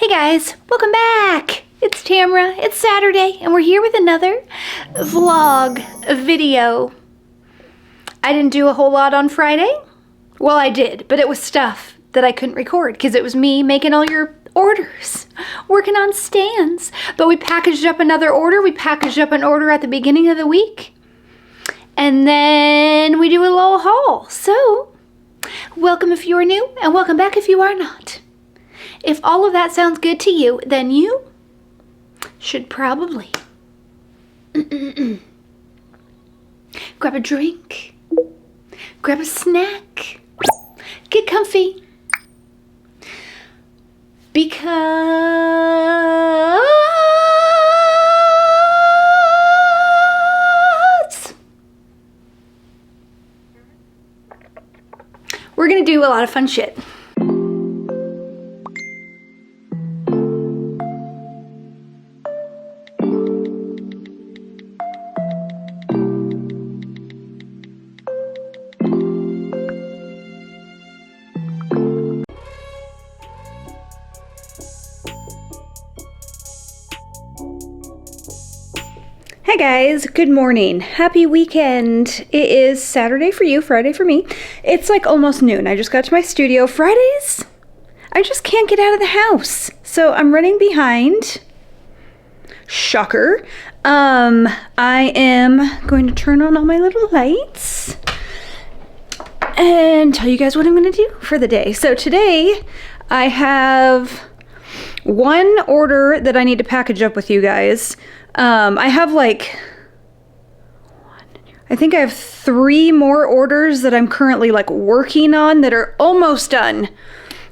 Hey guys, welcome back. It's Tamara, it's Saturday, and we're here with another vlog video. I didn't do a whole lot on Friday. Well, I did, but it was stuff that I couldn't record because it was me making all your orders, working on stands. But we packaged up another order. We packaged up an order at the beginning of the week. And then we do a little haul. So, welcome if you are new, and welcome back if you are not. If all of that sounds good to you, then you should probably grab a drink, grab a snack, get comfy, because we're gonna do a lot of fun shit. Hi guys, good morning. Happy weekend. It is Saturday for you, Friday for me. It's like almost noon. I just got to my studio. Fridays, I just can't get out of the house. So I'm running behind. Shocker. I am going to turn on all my little lights and tell you guys what I'm going to do for the day. So today I have one order that I need to package up with you guys. I have like, I think I have 3 more orders that I'm currently like working on that are almost done.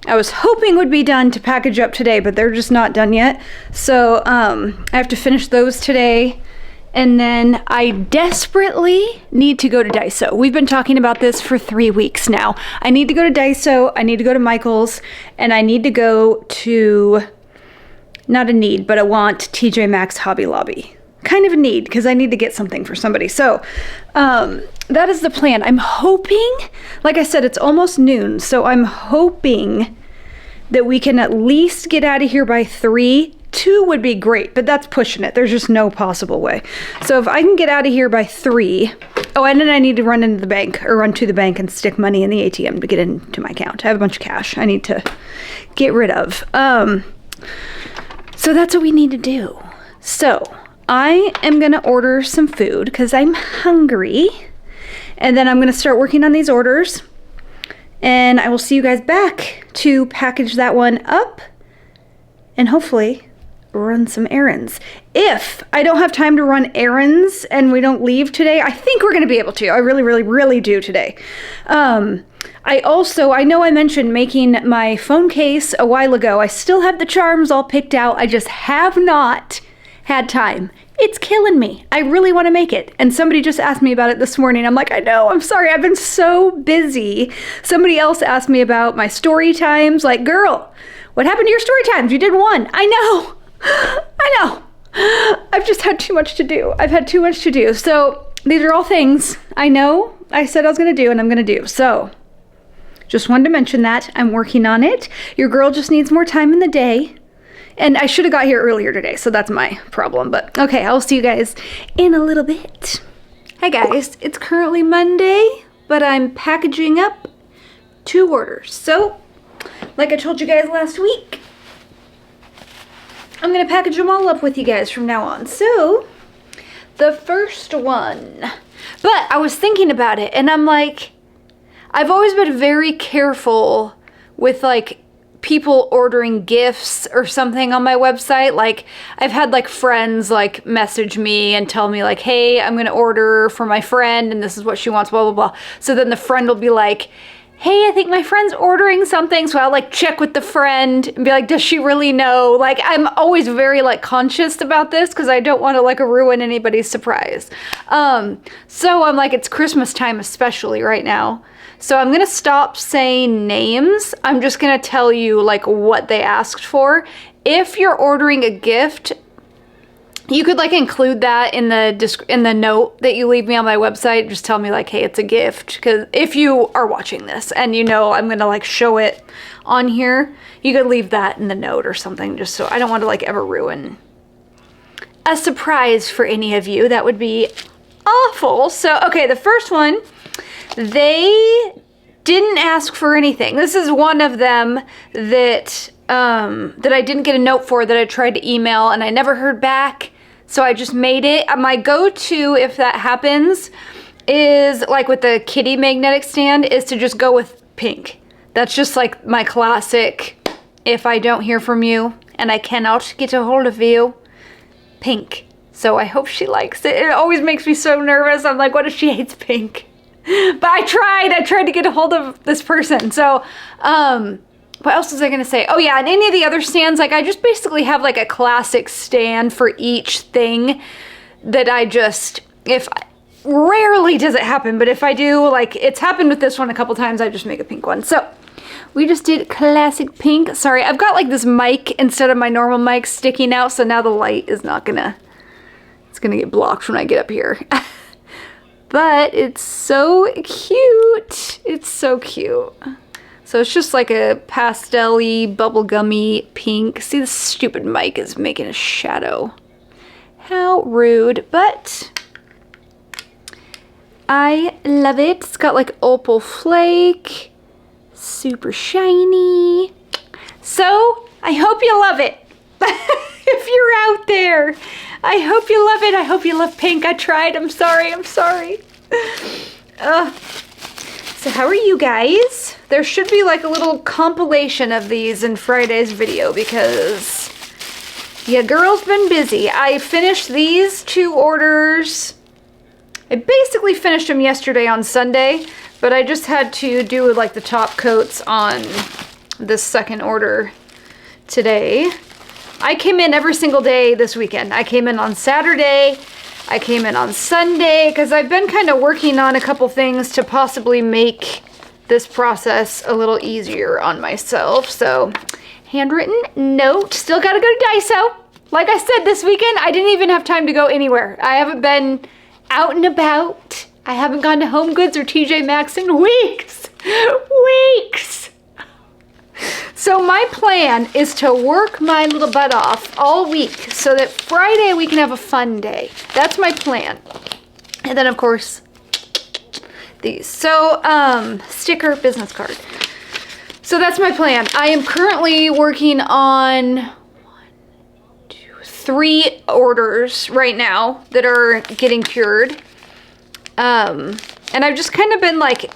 I was hoping would be done to package up today, but they're just not done yet. So I have to finish those today. And then I desperately need to go to Daiso. We've been talking about this for 3 weeks now. I need to go to Daiso, I need to go to Michael's, and I need to go to, not a need, but I want TJ Maxx Hobby Lobby. Kind of a need, because I need to get something for somebody. So that is the plan. I'm hoping, like I said, it's almost noon, so I'm hoping that we can at least get out of here by 3. 2 would be great, but that's pushing it. There's just no possible way. So if I can get out of here by 3, oh, and then I need to run into the bank, or run to the bank and stick money in the ATM to get into my account. I have a bunch of cash I need to get rid of. So that's what we need to do. So I am gonna order some food because I'm hungry, and then I'm gonna start working on these orders, and I will see you guys back to package that one up and hopefully run some errands. If I don't have time to run errands and we don't leave today, I think we're gonna be able to. I really do today. I know I mentioned making my phone case a while ago. I still have the charms all picked out. I just have not had time. It's killing me. I really want to make it. And somebody just asked me about it this morning. I'm like, I know, I'm sorry. I've been so busy. Somebody else asked me about my story times. Like, girl, what happened to your story times? You did 1. I know. I know. I've just had too much to do. I've had too much to do. So these are all things I know I said I was going to do and I'm going to do. So just wanted to mention that. I'm working on it. Your girl just needs more time in the day. And I should have got here earlier today, so that's my problem. But okay, I'll see you guys in a little bit. Hi guys, it's currently Monday, but I'm packaging up 2 orders. So, like I told you guys last week, I'm gonna package them all up with you guys from now on. So, the first one, but I was thinking about it and I'm like, I've always been very careful with like people ordering gifts or something on my website. Like I've had like friends like message me and tell me like, hey, I'm gonna order for my friend and this is what she wants, blah, blah, blah. So then the friend will be like, hey, I think my friend's ordering something. So I'll like check with the friend and be like, does she really know? Like I'm always very like conscious about this because I don't want to like ruin anybody's surprise. So I'm like, it's Christmas time especially right now. So I'm gonna stop saying names. I'm just gonna tell you like what they asked for. If you're ordering a gift, you could like include that in the note that you leave me on my website. Just tell me like, hey, it's a gift. Because if you are watching this and you know I'm gonna like show it on here, you could leave that in the note or something, just so I don't want to like ever ruin a surprise for any of you. That would be awful. So, okay, the first one, they didn't ask for anything. This is one of them that that I didn't get a note for, that I tried to email and I never heard back. So I just made it. My go-to, if that happens, is like with the kitty magnetic stand, is to just go with pink. That's just like my classic, if I don't hear from you and I cannot get a hold of you, pink. So I hope she likes it. It always makes me so nervous. I'm like, what if she hates pink? But I tried to get a hold of this person. So, what else was I gonna say? Oh yeah, and any of the other stands, like I just basically have like a classic stand for each thing that I just, rarely does it happen, but if I do, like it's happened with this one a couple times, I just make a pink one. So we just did classic pink. Sorry, I've got like this mic instead of my normal mic sticking out, so now the light is not gonna, it's gonna get blocked when I get up here. But it's so cute. It's so cute. So it's just like a pastel-y, bubblegummy pink. See, this stupid mic is making a shadow. How rude, but I love it. It's got like opal flake, super shiny. So I hope you love it. If you're out there, I hope you love it. I hope you love pink. I tried. I'm sorry. I'm sorry. So how are you guys? There should be like a little compilation of these in Friday's video because yeah, girl's been busy. I finished these 2 orders. I basically finished them yesterday on Sunday, but I just had to do like the top coats on this second order today. I came in every single day this weekend. I came in on Saturday. I came in on Sunday because I've been kind of working on a couple things to possibly make this process a little easier on myself. So, handwritten note. Still gotta go to Daiso. Like I said, this weekend, I didn't even have time to go anywhere. I haven't been out and about. I haven't gone to Home Goods or TJ Maxx in weeks. Weeks! So my plan is to work my little butt off all week so that Friday we can have a fun day. That's my plan. And then of course, these. So, sticker, business card. So that's my plan. I am currently working on 3 orders right now that are getting cured. And I've just kind of been like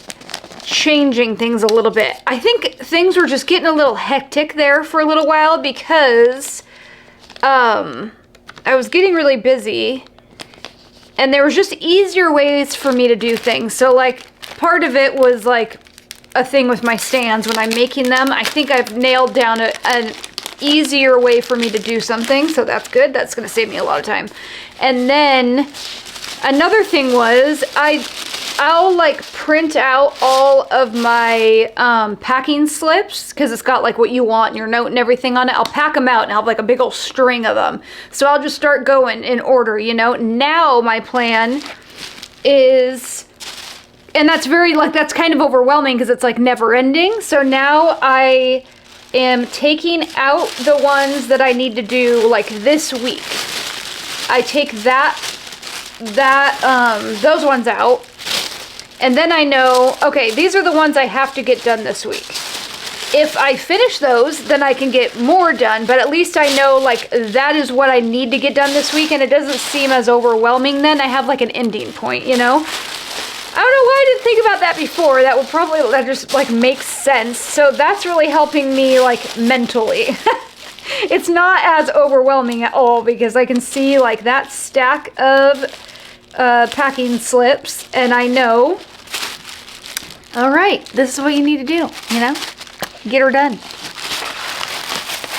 changing things a little bit. I think things were just getting a little hectic there for a little while because I was getting really busy and there was just easier ways for me to do things. So like part of it was like a thing with my stands when I'm making them. I think I've nailed down an easier way for me to do something, so that's good. That's gonna save me a lot of time. And then another thing was I'll like print out all of my packing slips because it's got like what you want and your note and everything on it. I'll pack them out and I'll have like a big old string of them. So I'll just start going in order, you know. Now my plan is, and that's very like, that's kind of overwhelming because it's like never ending. So now I am taking out the ones that I need to do like this week. I take those ones out. And then I know, okay, these are the ones I have to get done this week. If I finish those, then I can get more done, but at least I know like that is what I need to get done this week and it doesn't seem as overwhelming then. I have like an ending point, you know? I don't know why I didn't think about that before. That just like makes sense. So that's really helping me like mentally. It's not as overwhelming at all because I can see like that stack of packing slips and I know, all right, this is what you need to do, you know, get her done.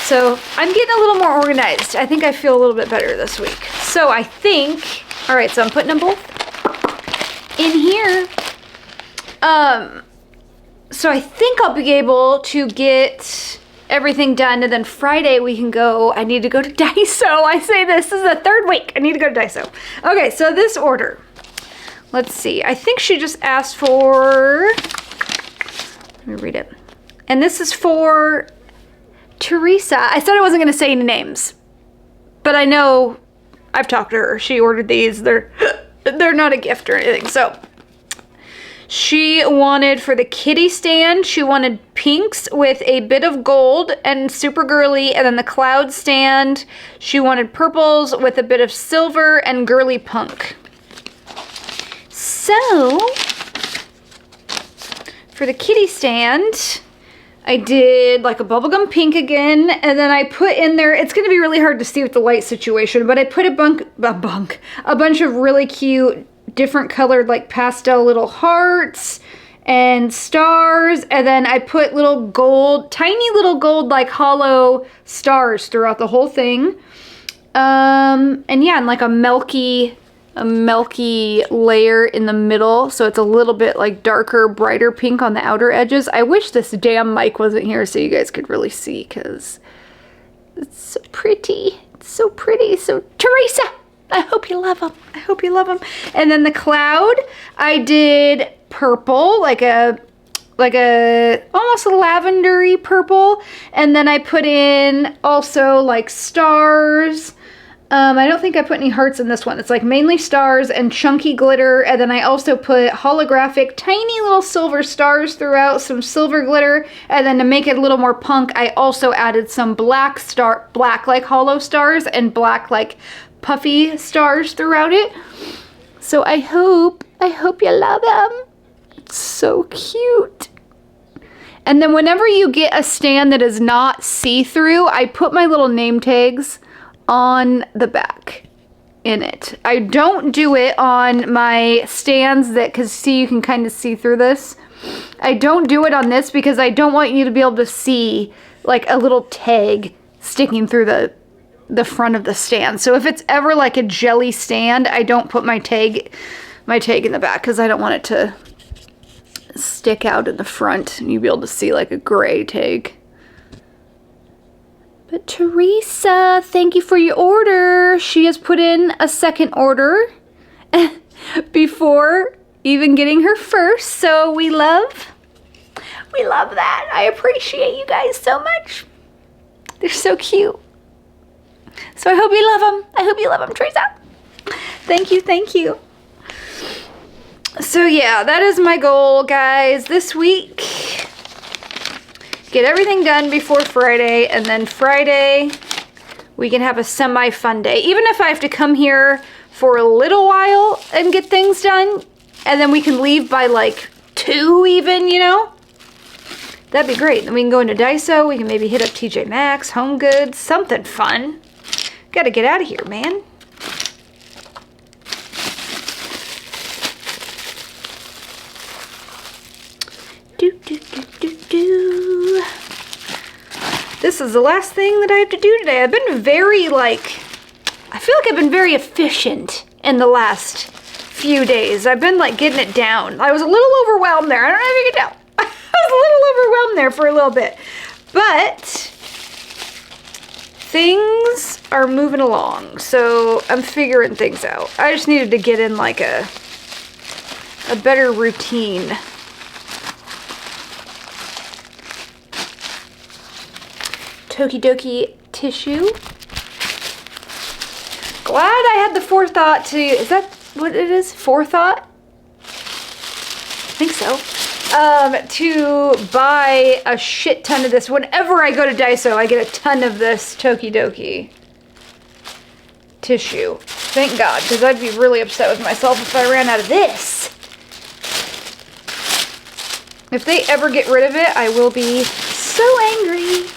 So I'm getting a little more organized. I think I feel a little bit better this week. So I think, all right, so I'm putting them both in here. So I think I'll be able to get everything done and then Friday we can go. I need to go to Daiso. I say this is the 3rd week. I need to go to Daiso. Okay, so this order. Let's see. I think she just asked for, let me read it. And this is for Teresa. I said I wasn't going to say any names, but I know I've talked to her. She ordered these. They're not a gift or anything. So she wanted, for the kitty stand, she wanted pinks with a bit of gold and super girly. And then the cloud stand, she wanted purples with a bit of silver and girly punk. So for the kitty stand, I did like a bubblegum pink again, and then I put in there, it's gonna be really hard to see with the light situation, but I put a bunch of really cute, different colored like pastel little hearts and stars, and then I put little gold, tiny little gold like hollow stars throughout the whole thing. And yeah, and like a milky layer in the middle, so it's a little bit like darker, brighter pink on the outer edges. I wish this damn mic wasn't here so you guys could really see, because it's so pretty. It's so pretty. So Teresa, I hope you love them. I hope you love them. And then the cloud, I did purple, like a almost a lavendery purple, and then I put in also like stars. I don't think I put any hearts in this one. It's like mainly stars and chunky glitter, and then I also put holographic tiny little silver stars throughout, some silver glitter, and then to make it a little more punk, I also added some black like hollow stars and black like puffy stars throughout it. So I hope you love them. It's so cute. And then whenever you get a stand that is not see-through, I put my little name tags on the back in it. I don't do it on my stands that, cause see, you can kind of see through this. I don't do it on this because I don't want you to be able to see like a little tag sticking through the front of the stand. So if it's ever like a jelly stand, I don't put my tag in the back because I don't want it to stick out in the front and you'll be able to see like a gray tag. But Teresa, thank you for your order. She has put in a second order before even getting her first. So we love that. I appreciate you guys so much. They're so cute. So I hope you love them. I hope you love them, Teresa. Thank you, thank you. So yeah, that is my goal, guys, this week. Get everything done before Friday, and then Friday we can have a semi-fun day. Even if I have to come here for a little while and get things done, and then we can leave by like 2 even, you know? That'd be great. Then we can go into Daiso, we can maybe hit up TJ Maxx, Home Goods, something fun. Gotta get out of here, man. This is the last thing that I have to do today. I've been very I feel like I've been very efficient in the last few days. I've been like getting it down. I was a little overwhelmed there. I don't know if you can tell. I was a little overwhelmed there for a little bit. But things are moving along. So I'm figuring things out. I just needed to get in like a better routine. Tokidoki tissue. Glad I had the forethought to, is that what it is? Forethought? I think so. To buy a shit ton of this. Whenever I go to Daiso, I get a ton of this Tokidoki tissue. Thank God, because I'd be really upset with myself if I ran out of this. If they ever get rid of it, I will be so angry.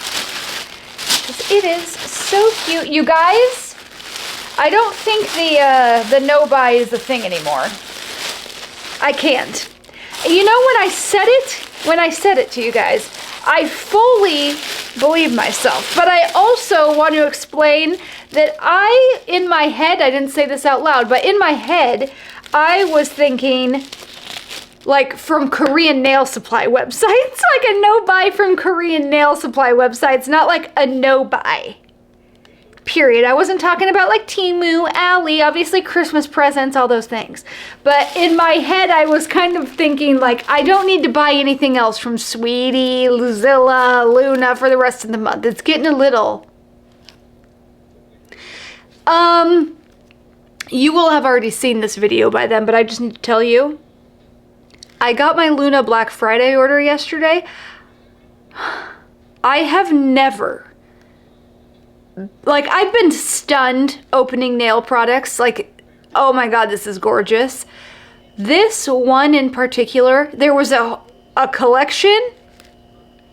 It is so cute. You guys, I don't think the no-buy is the thing anymore. I can't. You know, when I said it to you guys, I fully believe myself. But I also want to explain that in my head, I didn't say this out loud, but in my head, I was thinking like from Korean nail supply websites, like a no-buy from Korean nail supply websites, not like a no-buy. period. I wasn't talking about like Temu, Ali, obviously Christmas presents, all those things. But in my head, I was kind of thinking like, I don't need to buy anything else from Sweetie, Luzilla, Luna for the rest of the month. It's getting a little... You will have already seen this video by then, but I just need to tell you, I got my Luna Black Friday order yesterday. I have never, like, I've been stunned opening nail products, like, oh my god, this is gorgeous. This one in particular, there was a collection,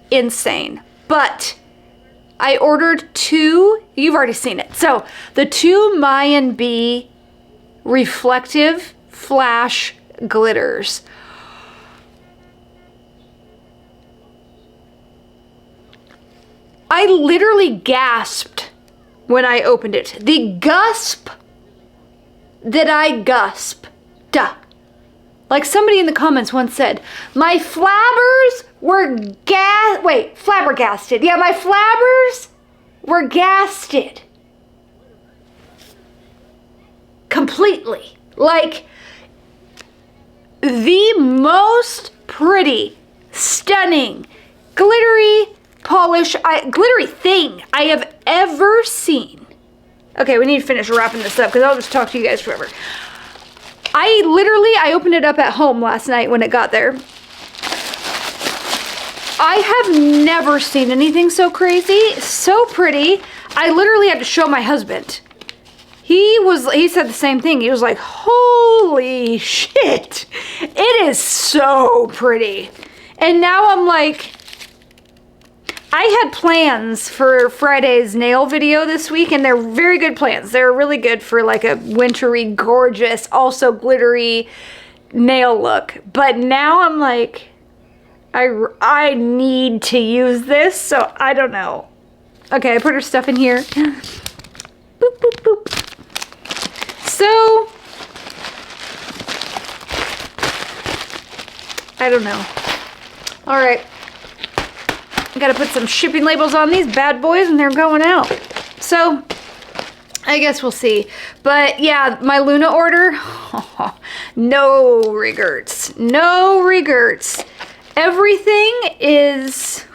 insane, but I ordered two, you've already seen it. So, the two Mayan Bee reflective flash glitters. I literally gasped when I opened it. The gasp that I gasped. Duh. Like somebody in the comments once said, my flabbers were flabbergasted. Yeah, my flabbers were gasted. Completely. Like, the most pretty, stunning, glittery glittery thing I have ever seen. Okay, we need to finish wrapping this up because I'll just talk to you guys forever. I opened it up at home last night when it got there. I have never seen anything so crazy, so pretty. I literally had to show my husband. He said the same thing. He was like, holy shit, it is so pretty. And now I'm like, I had plans for Friday's nail video this week, and they're very good plans. They're really good for like a wintry, gorgeous, also glittery nail look. But now I'm like, I need to use this, so I don't know. Okay, I put her stuff in here. Boop, boop, boop. So, I don't know. All right. I gotta put some shipping labels on these bad boys and they're going out. So, I guess we'll see. But yeah, my Luna order, no regrets. No regrets. Everything is...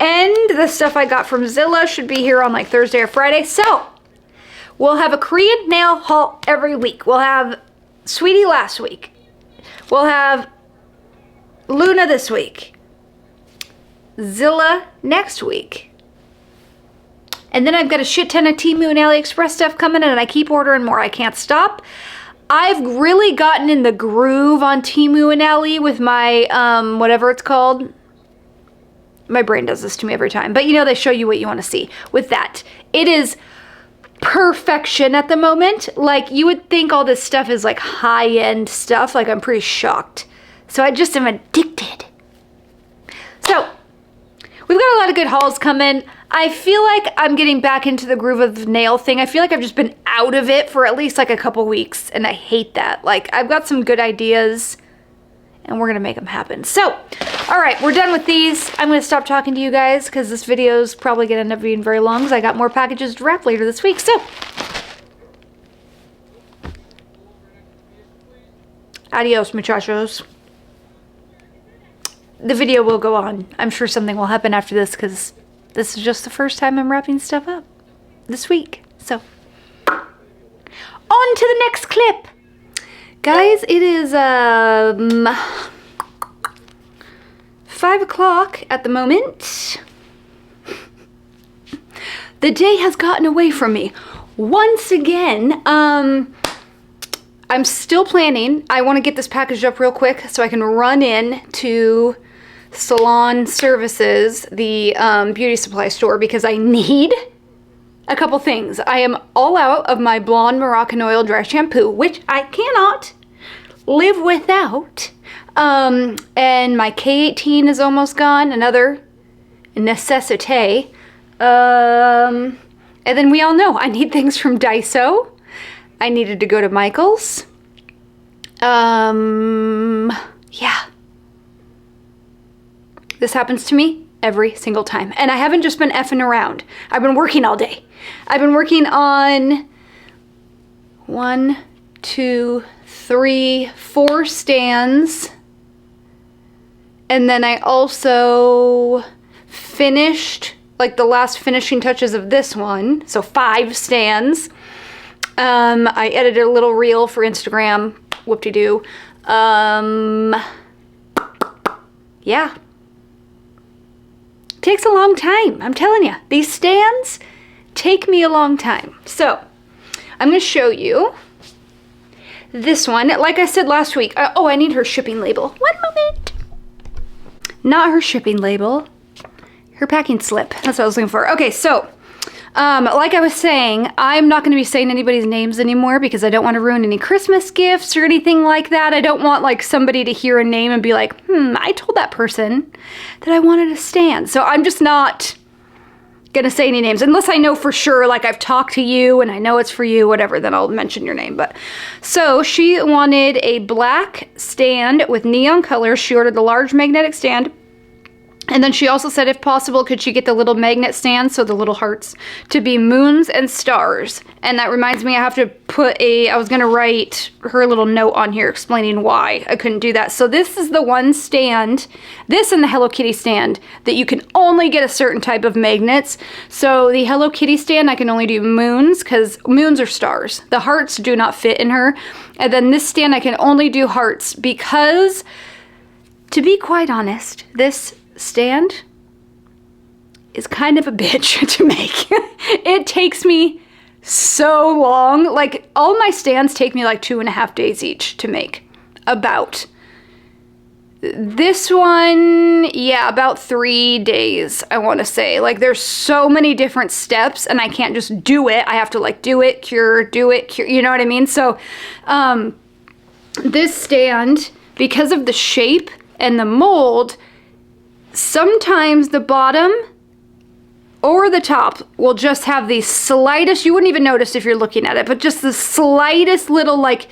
And the stuff I got from Zilla should be here on like Thursday or Friday. So, we'll have a Korean nail haul every week. We'll have Sweetie last week. We'll have Luna this week. Zilla next week. And then I've got a shit ton of Temu and AliExpress stuff coming in, and I keep ordering more. I can't stop. I've really gotten in the groove on Temu and Ali with my, whatever it's called. My brain does this to me every time. But you know, they show you what you want to see. With that, it is perfection at the moment. Like, you would think all this stuff is like high-end stuff. Like, I'm pretty shocked. So I just am addicted. So, we've got a lot of good hauls coming. I feel like I'm getting back into the groove of the nail thing. I feel like I've just been out of it for at least like a couple weeks, and I hate that. Like, I've got some good ideas, and we're gonna make them happen. So, all right, we're done with these. I'm gonna stop talking to you guys because this video is probably gonna end up being very long because I got more packages to wrap later this week. So, adios, muchachos. The video will go on. I'm sure something will happen after this because this is just the first time I'm wrapping stuff up this week. So, on to the next clip. Guys, it is 5 o'clock at the moment. The day has gotten away from me. Once again, I'm still planning. I want to get this packaged up real quick so I can run in to Salon Services, the beauty supply store, because I need a couple things. I am all out of my Blonde Moroccan Oil Dry Shampoo, which I cannot live without. And my K18 is almost gone, another necessite. And then we all know I need things from Daiso. I needed to go to Michael's. Yeah. This happens to me every single time. And I haven't just been effing around. I've been working all day. I've been working on 1, 2, 3, 4 stands. And then I also finished like the last finishing touches of this one. So 5 stands. I edited a little reel for Instagram. Whoop-de-doo. Yeah. Takes a long time. I'm telling you, these stands take me a long time. So I'm going to show you this one. Like I said last week, I need her shipping label. One moment. Not her shipping label. Her packing slip. That's what I was looking for. Okay, so like I was saying, I'm not going to be saying anybody's names anymore because I don't want to ruin any Christmas gifts or anything like that. I don't want like somebody to hear a name and be like, I told that person that I wanted a stand. So I'm just not going to say any names unless I know for sure, like I've talked to you and I know it's for you, whatever, then I'll mention your name. But so she wanted a black stand with neon colors. She ordered the large magnetic stand. And then she also said if possible, could she get the little magnet stands, so the little hearts, to be moons and stars. And that reminds me, I have to put I was going to write her little note on here explaining why I couldn't do that. So this is the one stand, this and the Hello Kitty stand, that you can only get a certain type of magnets. So the Hello Kitty stand, I can only do moons, because moons are stars. The hearts do not fit in her. And then this stand, I can only do hearts because, to be quite honest, this stand is kind of a bitch to make. It takes me so long. Like, all my stands take me like 2.5 days each to make. About. This one, yeah, about 3 days, I want to say. Like, there's so many different steps, and I can't just do it. I have to, like, do it, cure, you know what I mean? So, this stand, because of the shape and the mold, sometimes the bottom or the top will just have the slightest, you wouldn't even notice if you're looking at it, but just the slightest little like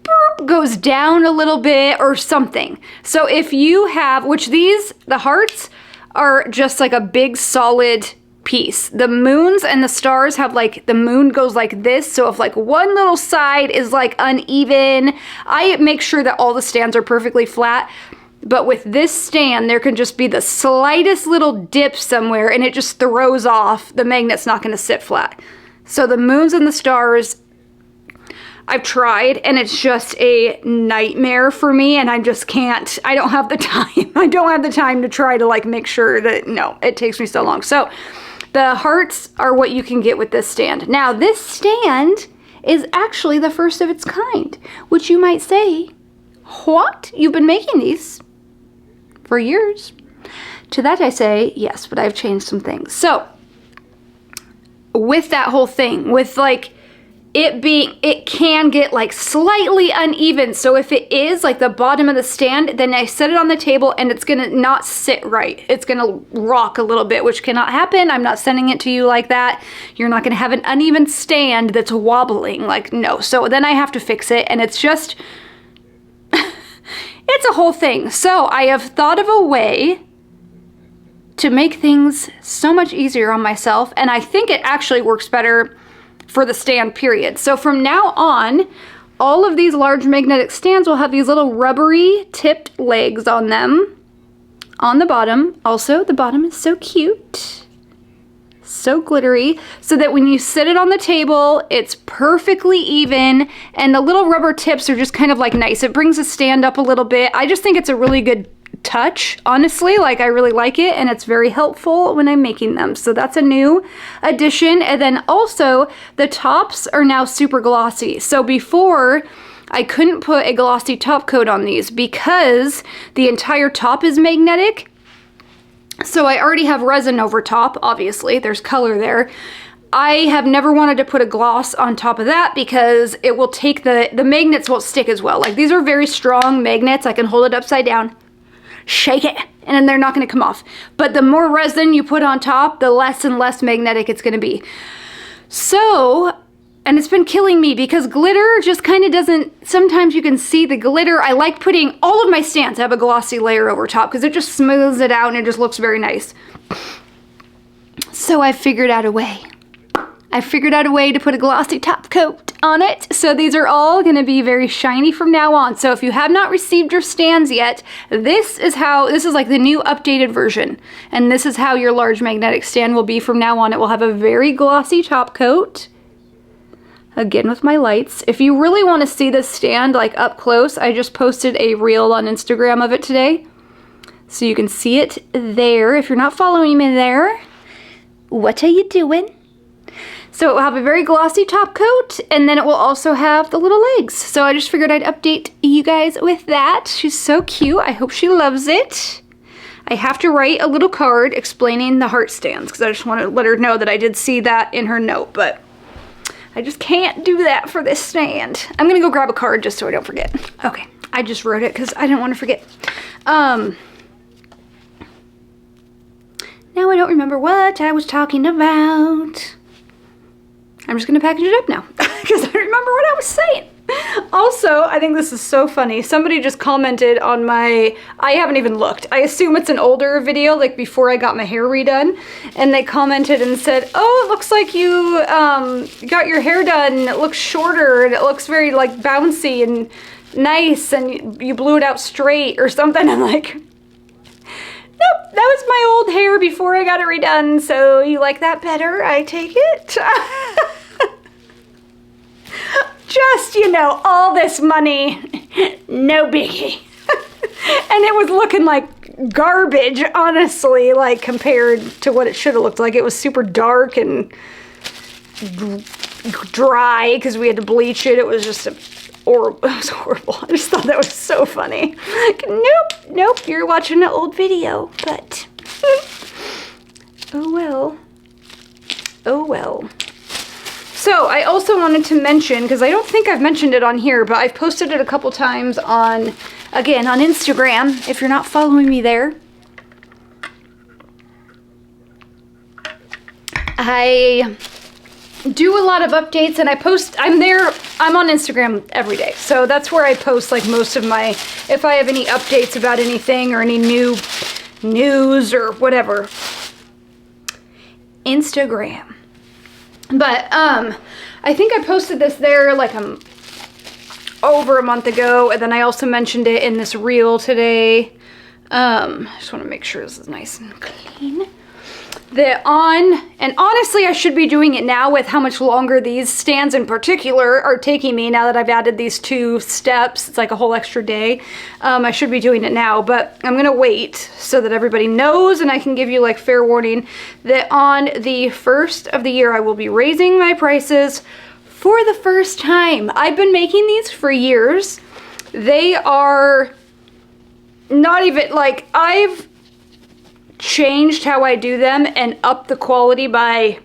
boop, goes down a little bit or something. So if you have, which these, the hearts are just like a big solid piece. The moons and the stars have like, the moon goes like this. So if like one little side is like uneven, I make sure that all the stands are perfectly flat. But with this stand, there can just be the slightest little dip somewhere and it just throws off. The magnet's not going to sit flat. So the moons and the stars, I've tried and it's just a nightmare for me and I just can't, I don't have the time. I don't have the time to try to like make sure that, no, it takes me so long. So the hearts are what you can get with this stand. Now this stand is actually the first of its kind, which you might say, what? You've been making these for years. To that I say, yes, but I've changed some things. So, with that whole thing, with like it being, it can get like slightly uneven. So if it is like the bottom of the stand, then I set it on the table and it's gonna not sit right. It's gonna rock a little bit, which cannot happen. I'm not sending it to you like that. You're not gonna have an uneven stand that's wobbling, like no. So then I have to fix it and it's just, it's a whole thing. So I have thought of a way to make things so much easier on myself, and I think it actually works better for the stand, period. So from now on, all of these large magnetic stands will have these little rubbery tipped legs on them on the bottom. Also, the bottom is so cute, so glittery, so that when you sit it on the table, it's perfectly even, and the little rubber tips are just kind of like nice. It brings the stand up a little bit. I just think it's a really good touch, honestly. Like, I really like it, and it's very helpful when I'm making them. So that's a new addition. And then also, the tops are now super glossy. So before, I couldn't put a glossy top coat on these because the entire top is magnetic. So I already have resin over top, obviously. There's color there. I have never wanted to put a gloss on top of that because it will take the magnets won't stick as well. Like, these are very strong magnets. I can hold it upside down, shake it, and then they're not going to come off. But the more resin you put on top, the less and less magnetic it's going to be. So, And it's been killing me because glitter just kind of doesn't, sometimes you can see the glitter. I like putting all of my stands have a glossy layer over top because it just smooths it out and it just looks very nice. So I figured out a way. I figured out a way to put a glossy top coat on it. So these are all gonna be very shiny from now on. So if you have not received your stands yet, this is like the new updated version. And this is how your large magnetic stand will be from now on. It will have a very glossy top coat. Again with my lights. If you really wanna see this stand like up close, I just posted a reel on Instagram of it today. So you can see it there. If you're not following me there, what are you doing? So it will have a very glossy top coat, and then it will also have the little legs. So I just figured I'd update you guys with that. She's so cute. I hope she loves it. I have to write a little card explaining the heart stands because I just want to let her know that I did see that in her note, but I just can't do that for this stand. I'm gonna go grab a card just so I don't forget. Okay, I just wrote it because I didn't want to forget. Now I don't remember what I was talking about. I'm just gonna package it up now because I don't remember what I was saying. Also, I think this is so funny. Somebody just commented on I haven't even looked. I assume it's an older video, like before I got my hair redone. And they commented and said, oh, it looks like you got your hair done. It looks shorter and it looks very like bouncy and nice and you blew it out straight or something. I'm like, nope, that was my old hair before I got it redone. So you like that better? I take it. Just, you know, all this money, no biggie. And it was looking like garbage, honestly, like compared to what it should have looked like. It was super dark and dry because we had to bleach it. It was just horrible. It was horrible. I just thought that was so funny. Like, nope, you're watching an old video, but oh well. Oh well. So I also wanted to mention, because I don't think I've mentioned it on here, but I've posted it a couple times on, again, on Instagram, if you're not following me there. I do a lot of updates and I'm on Instagram every day. So that's where I post like most of my, if I have any updates about anything or any new news or whatever. Instagram. But I think I posted this there like over a month ago, and then I also mentioned it in this reel today. I just want to make sure this is nice and clean. And honestly, I should be doing it now with how much longer these stands in particular are taking me now that I've added these 2 steps. It's like a whole extra day. I should be doing it now, but I'm gonna wait so that everybody knows and I can give you like fair warning that on the 1st of the year, I will be raising my prices for the first time. I've been making these for years. They are not even like, I've changed how I do them and upped the quality by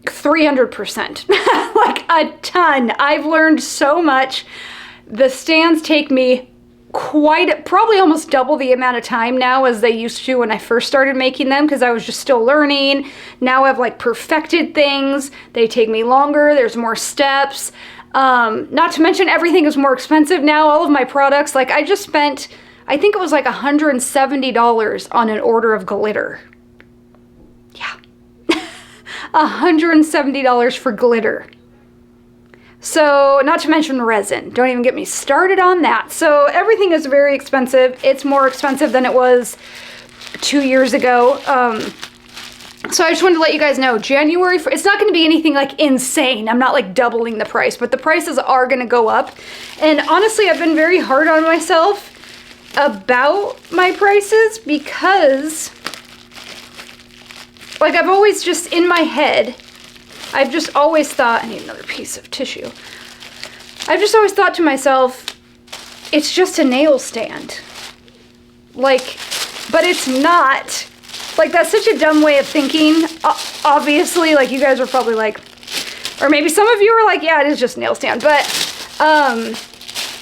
300%. Like a ton. I've learned so much. The stands take me probably almost double the amount of time now as they used to when I first started making them because I was just still learning. Now I've like perfected things. They take me longer. There's more steps. Not to mention everything is more expensive now. All of my products, like I just spent, I think it was like $170 on an order of glitter. Yeah. $170 for glitter. So, not to mention resin. Don't even get me started on that. So, everything is very expensive. It's more expensive than it was 2 years ago. So, I just wanted to let you guys know, January, it's not going to be anything like insane. I'm not like doubling the price, but the prices are going to go up. And honestly, I've been very hard on myself about my prices because like I've always just in my head, I've just always thought, I need another piece of tissue. I've just always thought to myself, it's just a nail stand. Like, but it's not. Like that's such a dumb way of thinking. Obviously, like you guys are probably like, or maybe some of you are like, yeah, it is just a nail stand. But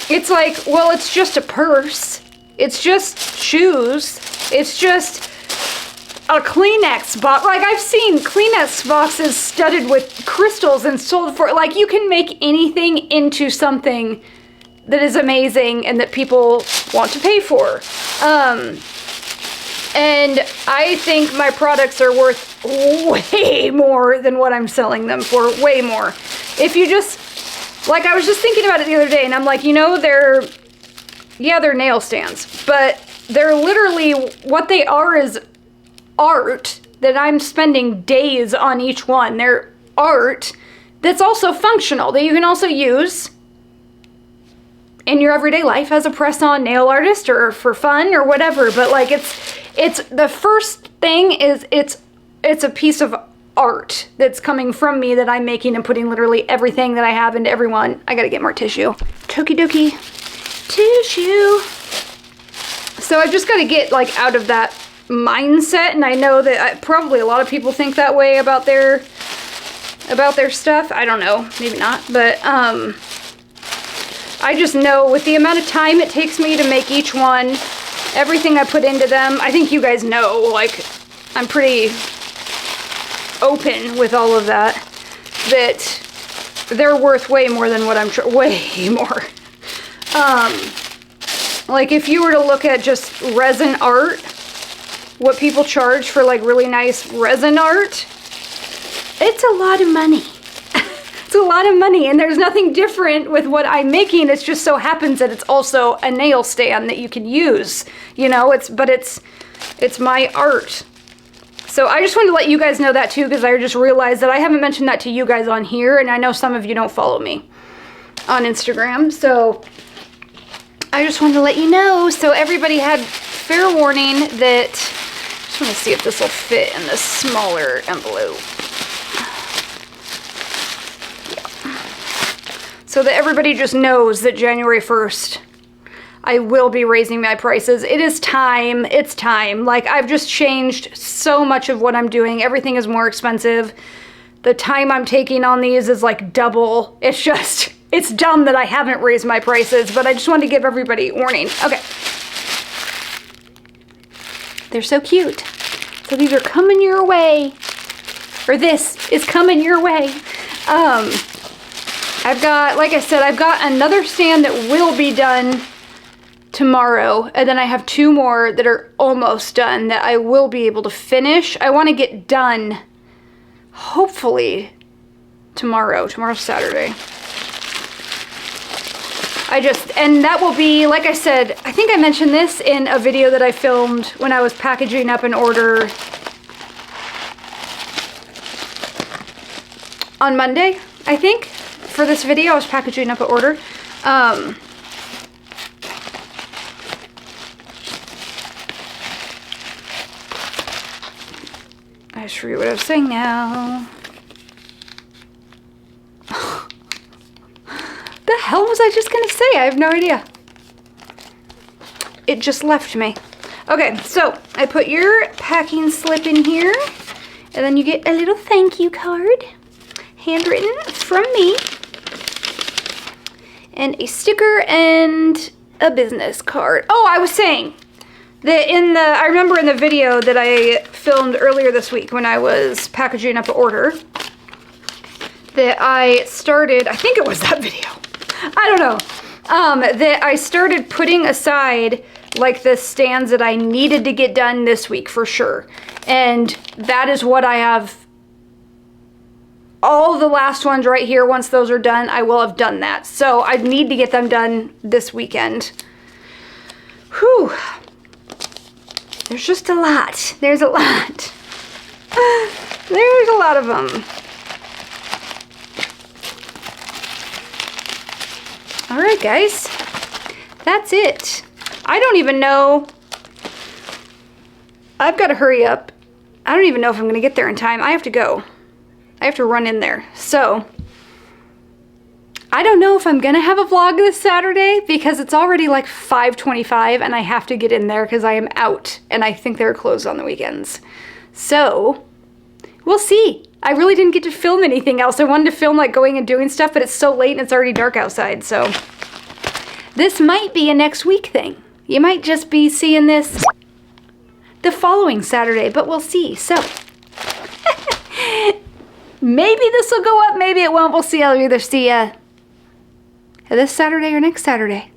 it's like, well, it's just a purse. It's just shoes. It's just a Kleenex box. Like, I've seen Kleenex boxes studded with crystals and sold for, like, you can make anything into something that is amazing and that people want to pay for. And I think my products are worth way more than what I'm selling them for, way more. If you just, like, I was just thinking about it the other day, and I'm like, you know, they're nail stands, but they're literally, what they are is art that I'm spending days on each one. They're art that's also functional, that you can also use in your everyday life as a press-on nail artist or for fun or whatever. But like, it's the first thing is it's a piece of art that's coming from me that I'm making and putting literally everything that I have into everyone. I gotta get more tissue. Toki doki. Tissue. So I've just got to get like out of that mindset, and I know that probably a lot of people think that way about their stuff. I don't know, maybe not, but I just know with the amount of time it takes me to make each one, everything I put into them, I think you guys know, like, I'm pretty open with all of that, that they're worth way more than what I'm way more. Like, if you were to look at just resin art, what people charge for like really nice resin art, it's a lot of money. It's a lot of money, and there's nothing different with what I'm making. It just so happens that it's also a nail stand that you can use, you know, it's my art. So I just wanted to let you guys know that too, because I just realized that I haven't mentioned that to you guys on here, and I know some of you don't follow me on Instagram, so I just wanted to let you know, so everybody had fair warning that, I just want to see if this will fit in this smaller envelope. Yeah. So that everybody just knows that January 1st, I will be raising my prices. It is time, it's time. Like, I've just changed so much of what I'm doing. Everything is more expensive. The time I'm taking on these is like double. It's just, it's dumb that I haven't raised my prices, but I just wanted to give everybody warning. Okay. They're so cute. So these are coming your way. Or this is coming your way. I've got, like I said, I've got another stand that will be done tomorrow. And then I have 2 more that are almost done that I will be able to finish. I want to get done, hopefully, tomorrow. Tomorrow's Saturday. And that will be, like I said, I think I mentioned this in a video that I filmed when I was packaging up an order on Monday, I think. For this video, I was packaging up an order. I just forget what I was saying now. The hell was I just gonna say? I have no idea. It just left me. Okay, so I put your packing slip in here, and then you get a little thank you card, handwritten from me, and a sticker and a business card. Oh, I was saying that I remember in the video that I filmed earlier this week when I was packaging up an order, that I started, I think it was that video, I don't know, that I started putting aside like the stands that I needed to get done this week for sure. And that is what I have, all the last ones right here. Once those are done, I will have done that. So I need to get them done this weekend. Whew. There's just a lot. There's a lot. There's a lot of them. All right, guys, that's it. I don't even know. I've got to hurry up. I don't even know if I'm going to get there in time. I have to go. I have to run in there. So I don't know if I'm going to have a vlog this Saturday because it's already like 5:25 and I have to get in there because I am out and I think they're closed on the weekends. So we'll see. I really didn't get to film anything else. I wanted to film like going and doing stuff, but it's so late and it's already dark outside. So this might be a next week thing. You might just be seeing this the following Saturday, but we'll see. So maybe this will go up, maybe it won't. We'll see. I'll either see you this Saturday or next Saturday.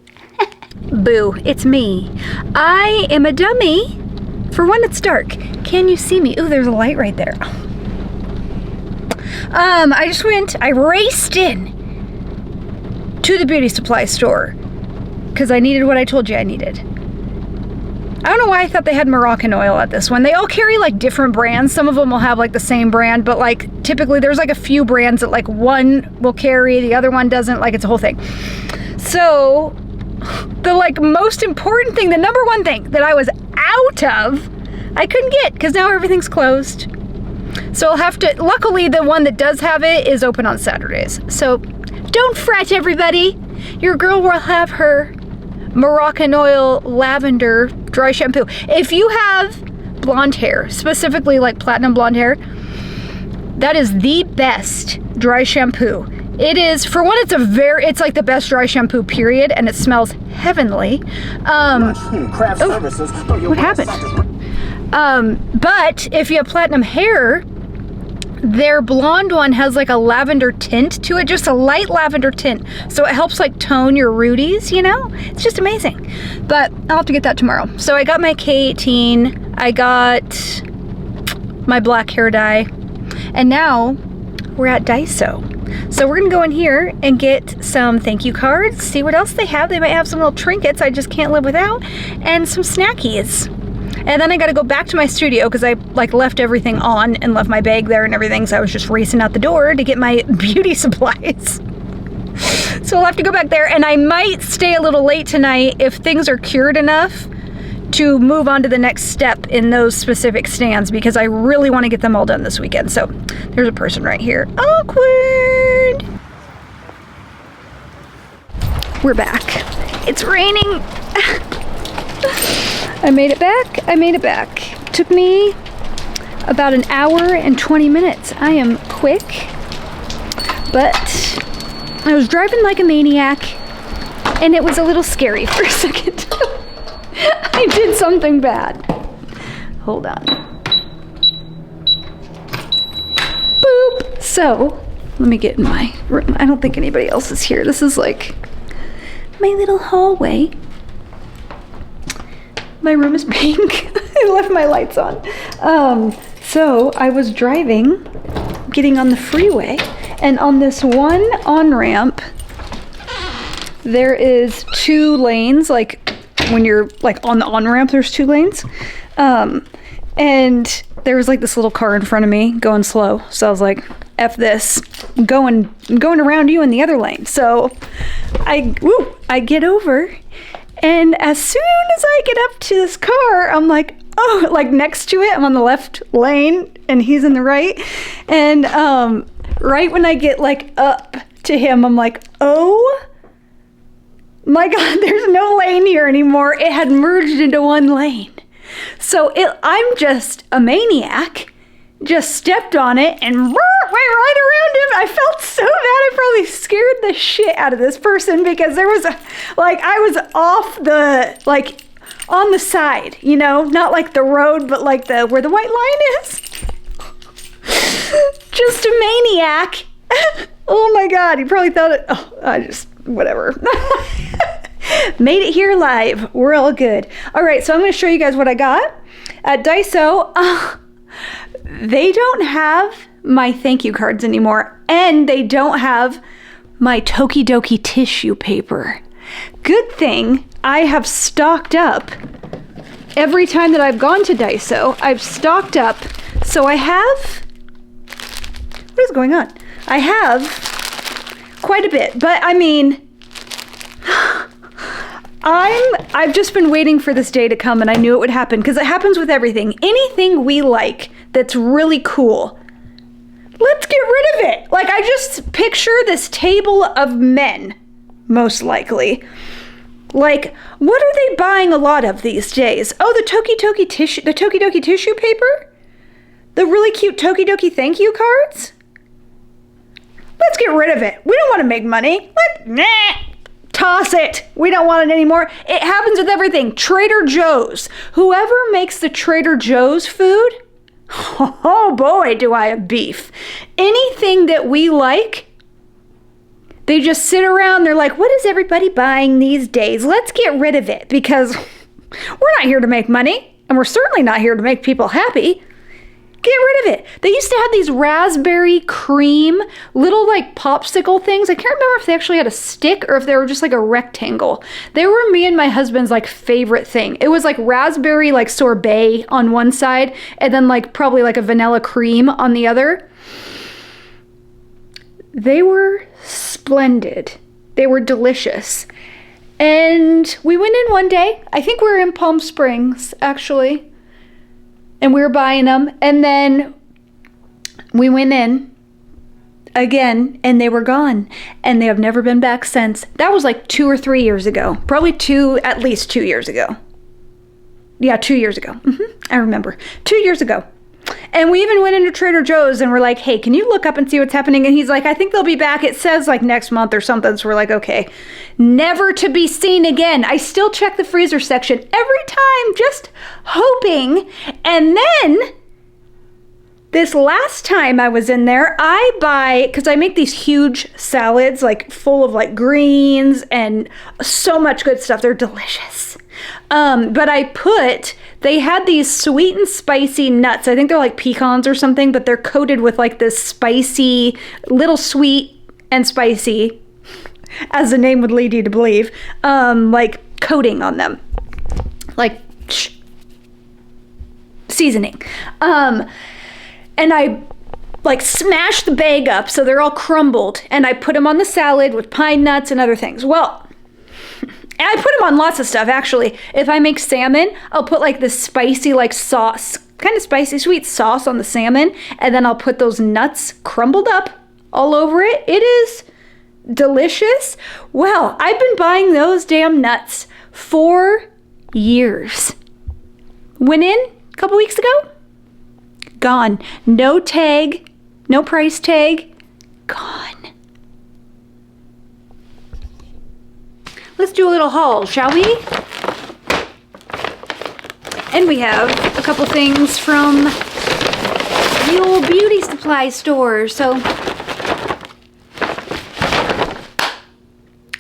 Boo, it's me. I am a dummy. For one, it's dark. Can you see me? Ooh, there's a light right there. I raced in to the beauty supply store because I needed what I told you I needed. I don't know why I thought they had Moroccan oil at this one. They all carry like different brands. Some of them will have like the same brand, but like typically there's like a few brands that like one will carry, the other one doesn't, like it's a whole thing. So the like most important thing, the number one thing that I was out of, I couldn't get because now everything's closed. So I'll have to, luckily the one that does have it is open on Saturdays. So don't fret, everybody. Your girl will have her Moroccan oil lavender dry shampoo. If you have blonde hair, specifically like platinum blonde hair, that is the best dry shampoo. It is, for one, it's like the best dry shampoo period, and it smells heavenly. What happened? But if you have platinum hair, their blonde one has like a lavender tint to it, just a light lavender tint. So it helps like tone your rooties, you know? It's just amazing. But I'll have to get that tomorrow. So I got my K18, I got my black hair dye, and now we're at Daiso. So we're gonna go in here and get some thank you cards, see what else they have. They might have some little trinkets I just can't live without, and some snackies. And then I gotta go back to my studio because I like left everything on and left my bag there and everything, so I was just racing out the door to get my beauty supplies. So I'll have to go back there, and I might stay a little late tonight if things are cured enough to move on to the next step in those specific stands, because I really want to get them all done this weekend. So there's a person right here. Awkward. We're back. It's raining. I made it back. I made it back. Took me about an hour and 20 minutes. I am quick, but I was driving like a maniac, and it was a little scary for a second. I did something bad. Hold on. Boop. So, let me get in my room. I don't think anybody else is here. This is like my little hallway. My room is pink. I left my lights on. So I was driving, getting on the freeway, and on this one on-ramp, there is 2 lanes. Like when you're like on the on-ramp, there's 2 lanes. And there was like this little car in front of me going slow. So I was like, F this, I'm going around you in the other lane. So I get over. And as soon as I get up to this car, I'm like, oh, like next to it, I'm on the left lane and he's in the right. And right when I get like up to him, I'm like, oh my God, there's no lane here anymore. It had merged into one lane. So I'm just a maniac, just stepped on it and went right around him. I felt so bad. I probably scared the shit out of this person because there was I was off the, like on the side, you know, not like the road, but like where the white line is. Just a maniac. Oh my God. He probably thought it, whatever. Made it here live. We're all good. All right. So I'm going to show you guys what I got at Daiso. They don't have my thank you cards anymore, and they don't have my Tokidoki tissue paper. Good thing I have stocked up. Every time that I've gone to Daiso, I've stocked up. So I have, what is going on? I have quite a bit, but I mean, I've just been waiting for this day to come, and I knew it would happen because it happens with everything. Anything we like that's really cool, let's get rid of it. Like, I just picture this table of men, most likely. Like, what are they buying a lot of these days? Oh, the Tokidoki tissue paper? The really cute Tokidoki thank you cards? Let's get rid of it. We don't want to make money. toss it. We don't want it anymore. It happens with everything. Trader Joe's. Whoever makes the Trader Joe's food, oh boy, do I have beef. Anything that we like, they just sit around. They're like, what is everybody buying these days? Let's get rid of it because we're not here to make money. And we're certainly not here to make people happy. Get rid of it. They used to have these raspberry cream little like popsicle things. I can't remember if they actually had a stick or if they were just like a rectangle. They were me and my husband's like favorite thing. It was like raspberry like sorbet on one side and then like probably like a vanilla cream on the other. They were splendid. They were delicious. And we went in one day. I think we were in Palm Springs actually. And we were buying them, and then we went in again, and they were gone, and they have never been back since. That was like 2 or 3 years ago. Probably at least 2 years ago. Yeah, 2 years ago. I remember. 2 years ago. And we even went into Trader Joe's, and we're like, hey, can you look up and see what's happening? And he's like, I think they'll be back. It says like next month or something. So we're like, okay. Never to be seen again. I still check the freezer section every time, just hoping. And then this last time I was in there, I buy, because I make these huge salads, like full of like greens and so much good stuff. They're delicious. But they had these sweet and spicy nuts. I think they're like pecans or something, but they're coated with like this spicy, little sweet and spicy, as the name would lead you to believe, like coating on them. Like seasoning. And I like smashed the bag up so they're all crumbled, and I put them on the salad with pine nuts and other things. Well, and I put them on lots of stuff, actually. If I make salmon, I'll put like this spicy like sauce, kind of spicy sweet sauce on the salmon, and then I'll put those nuts crumbled up all over it. It is delicious. Well, I've been buying those damn nuts for years. Went in a couple weeks ago, gone. No tag, no price tag, gone. Let's do a little haul, shall we? And we have a couple things from the old beauty supply store. So,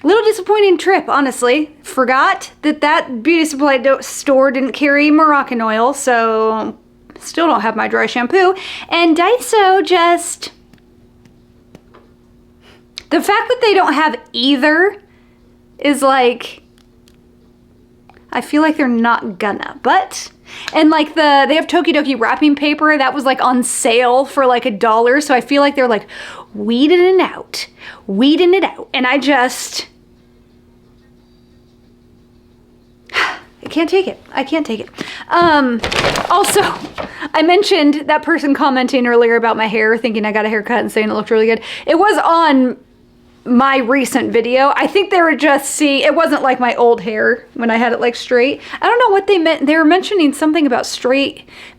little disappointing trip, honestly. Forgot that beauty supply store didn't carry Moroccan oil, so still don't have my dry shampoo. And Daiso just... the fact that they don't have either is like, I feel like they're not gonna, but, and like they have Tokidoki wrapping paper that was like on sale for like $1, so I feel like they're like weeding it out, and I just, I can't take it. Also, I mentioned that person commenting earlier about my hair, thinking I got a haircut and saying it looked really good. It was on my recent video. I think they were just seeing, it wasn't like my old hair when I had it like straight. I don't know what they meant. They were mentioning something about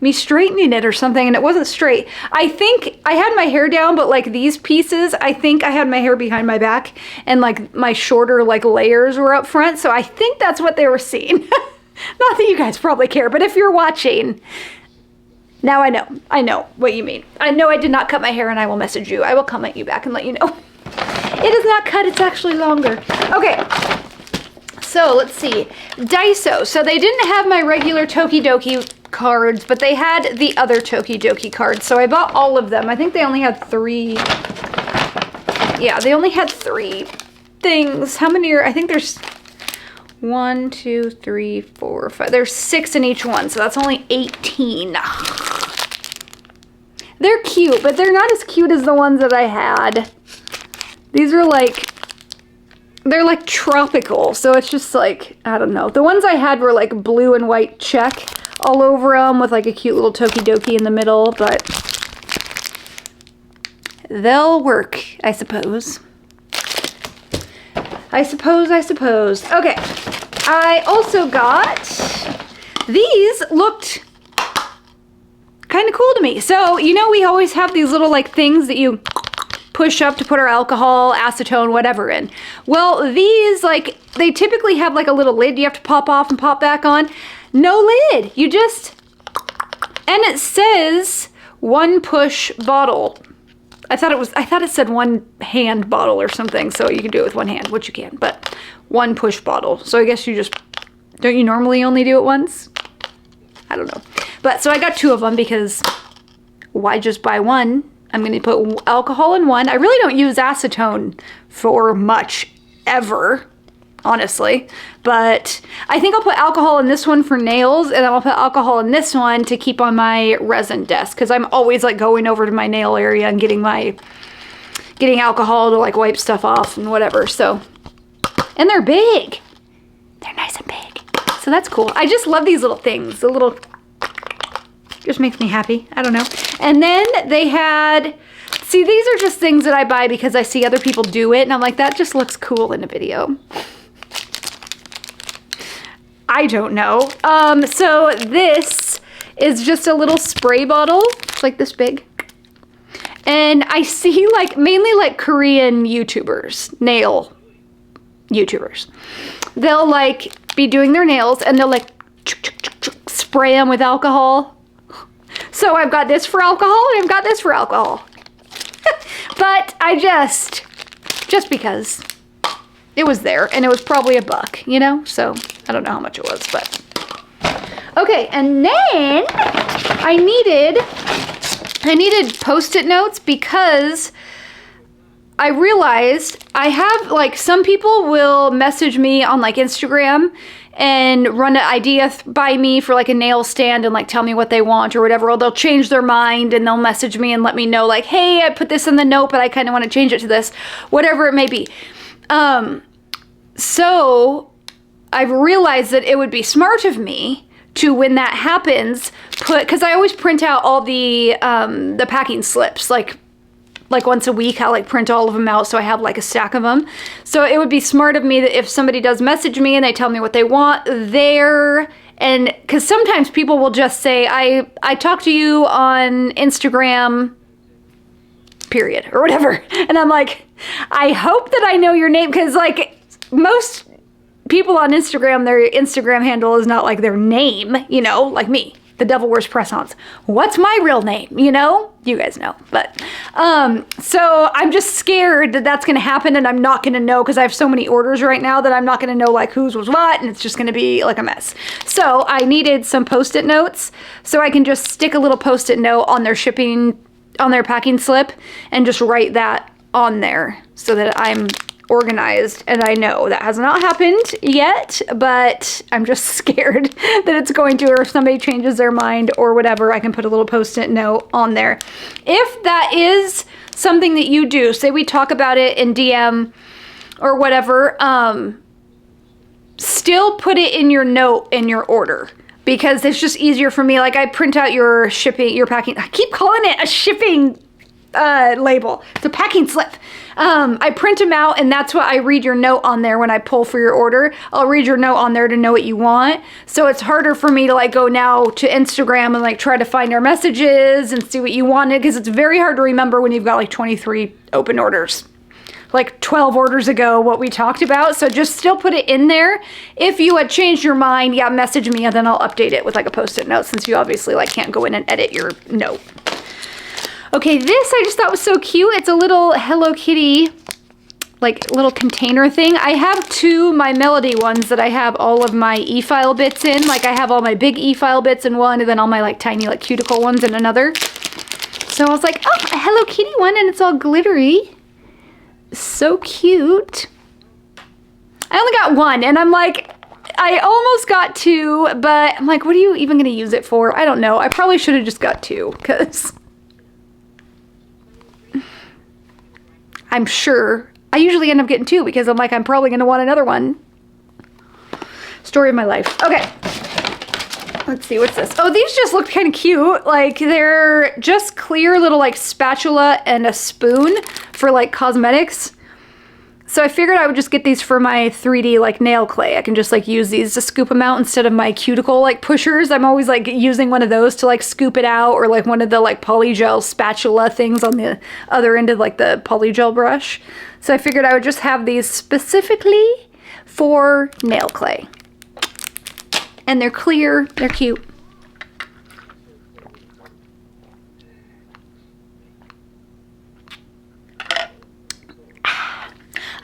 me straightening it or something, and it wasn't straight. I think I had my hair down, but like these pieces, I think I had my hair behind my back and like my shorter like layers were up front. So I think that's what they were seeing. Not that you guys probably care, but if you're watching, now I know what you mean. I know I did not cut my hair, and I will message you. I will comment you back and let you know. It is not cut, it's actually longer. Okay, so let's see. Daiso. So they didn't have my regular Tokidoki cards, but they had the other Tokidoki cards. So I bought all of them. I think they only had 3. Yeah, they only had 3 things. How many are, I think there's 1, 2, 3, 4, 5. There's 6 in each one, so that's only 18. They're cute, but they're not as cute as the ones that I had. These are like, they're like tropical, so it's just like, I don't know. The ones I had were like blue and white check all over them with like a cute little Tokidoki in the middle, but they'll work, I suppose. I suppose. Okay, I also got, these looked kind of cool to me. So, you know, we always have these little like things that you push up to put our alcohol, acetone, whatever in. Well, these, like, they typically have like a little lid you have to pop off and pop back on. No lid. You just, and it says 1 push bottle. I thought it said 1 hand bottle or something, so you can do it with 1 hand, which you can, but 1 push bottle. So I guess you just, don't you normally only do it once? I don't know. But so I got 2 of them because why just buy 1? I'm going to put alcohol in 1. I really don't use acetone for much ever, honestly. But I think I'll put alcohol in this one for nails, and then I'll put alcohol in this one to keep on my resin desk, because I'm always like going over to my nail area and getting alcohol to like wipe stuff off and whatever. So, and they're big. They're nice and big. So that's cool. I just love these little things. The little, just makes me happy. I don't know. And then they had, see, these are just things that I buy because I see other people do it, and I'm like, that just looks cool in a video. I don't know. So this is just a little spray bottle. It's like this big. And I see like, mainly like Korean YouTubers, nail YouTubers. They'll like be doing their nails and they'll like spray them with alcohol. So I've got this for alcohol and I've got this for alcohol. But I just because it was there and it was probably $1, you know? So I don't know how much it was, but. Okay, and then I needed Post-it notes because I realized I have, like, some people will message me on like Instagram and run an idea by me for like a nail stand and like tell me what they want or whatever, or they'll change their mind and they'll message me and let me know like, hey, I put this in the note, but I kind of want to change it to this, whatever it may be. So I've realized that it would be smart of me to, when that happens, because I always print out all the packing slips, like once a week, I'll like print all of them out so I have like a stack of them. So it would be smart of me that if somebody does message me and they tell me what they want there, and because sometimes people will just say, I talked to you on Instagram, period, or whatever. And I'm like, I hope that I know your name, because like most people on Instagram, their Instagram handle is not like their name, you know, like me. The Devil Wears Press-Ons. What's my real name? You know? You guys know. But, so I'm just scared that that's going to happen and I'm not going to know, because I have so many orders right now that I'm not going to know like whose was what, and it's just going to be like a mess. So I needed some Post-it notes so I can just stick a little Post-it note on their packing slip and just write that on there so that I'm organized. And I know that has not happened yet, but I'm just scared that it's going to, or if somebody changes their mind or whatever, I can put a little Post-it note on there. If that is something that you do, say we talk about it in DM or whatever, still put it in your note in your order, because it's just easier for me. Like I print out your shipping, your packing, I keep calling it a shipping label. It's a packing slip. I print them out, and that's what I read your note on there when I pull for your order. I'll read your note on there to know what you want. So it's harder for me to like go now to Instagram and like try to find our messages and see what you wanted, because it's very hard to remember when you've got like 23 open orders. Like 12 orders ago, what we talked about. So just still put it in there. If you had changed your mind, yeah, message me and then I'll update it with like a Post-it note, since you obviously like can't go in and edit your note. Okay, this I just thought was so cute. It's a little Hello Kitty, like little container thing. I have two My Melody ones that I have all of my e-file bits in. Like I have all my big e-file bits in one, and then all my like tiny like cuticle ones in another. So I was like, oh, a Hello Kitty one, and it's all glittery. So cute. I only got one, and I'm like, I almost got two, but I'm like, what are you even gonna use it for? I don't know. I probably should have just got two, because I'm sure I usually end up getting two, because I'm like, I'm probably gonna want another one. Story of my life. Okay. Let's see, what's this? Oh, these just look kind of cute. Like they're just clear little like spatula and a spoon for like cosmetics. So I figured I would just get these for my 3D like nail clay. I can just like use these to scoop them out instead of my cuticle like pushers. I'm always like using one of those to like scoop it out, or like one of the like polygel spatula things on the other end of like the polygel brush. So I figured I would just have these specifically for nail clay. And they're clear, they're cute.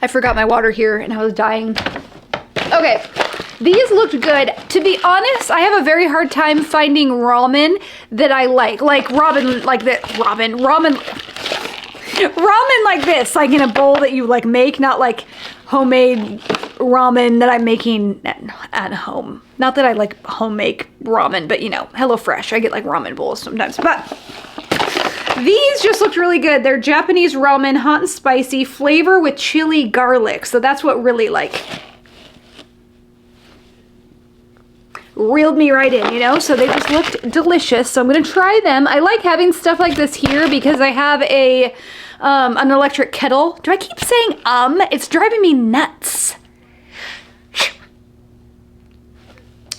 I forgot my water here and I was dying. Okay, these looked good. To be honest, I have a very hard time finding ramen that I like. Like ramen like that, ramen like this, like in a bowl that you like make, not like homemade ramen that I'm making at home. Not that I like home make ramen, but you know, HelloFresh, I get like ramen bowls sometimes. But these just looked really good. They're Japanese ramen, hot and spicy, flavor with chili garlic. So that's what really like reeled me right in, you know? So they just looked delicious. So I'm gonna try them. I like having stuff like this here because I have a an electric kettle. Do I keep saying It's driving me nuts.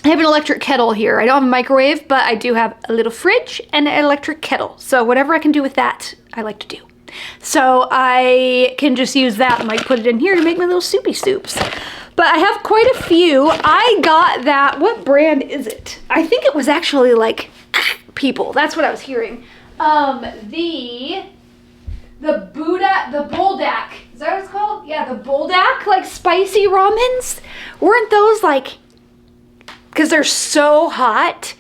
I have an electric kettle here. I don't have a microwave, but I do have a little fridge and an electric kettle. So whatever I can do with that, I like to do. So I can just use that and like put it in here to make my little soupy soups. But I have quite a few. I got that, what brand is it? I think it was actually like People. That's what I was hearing. The Buldak. Is that what it's called? Yeah, the Buldak, like spicy ramens. Weren't those like, because they're so hot.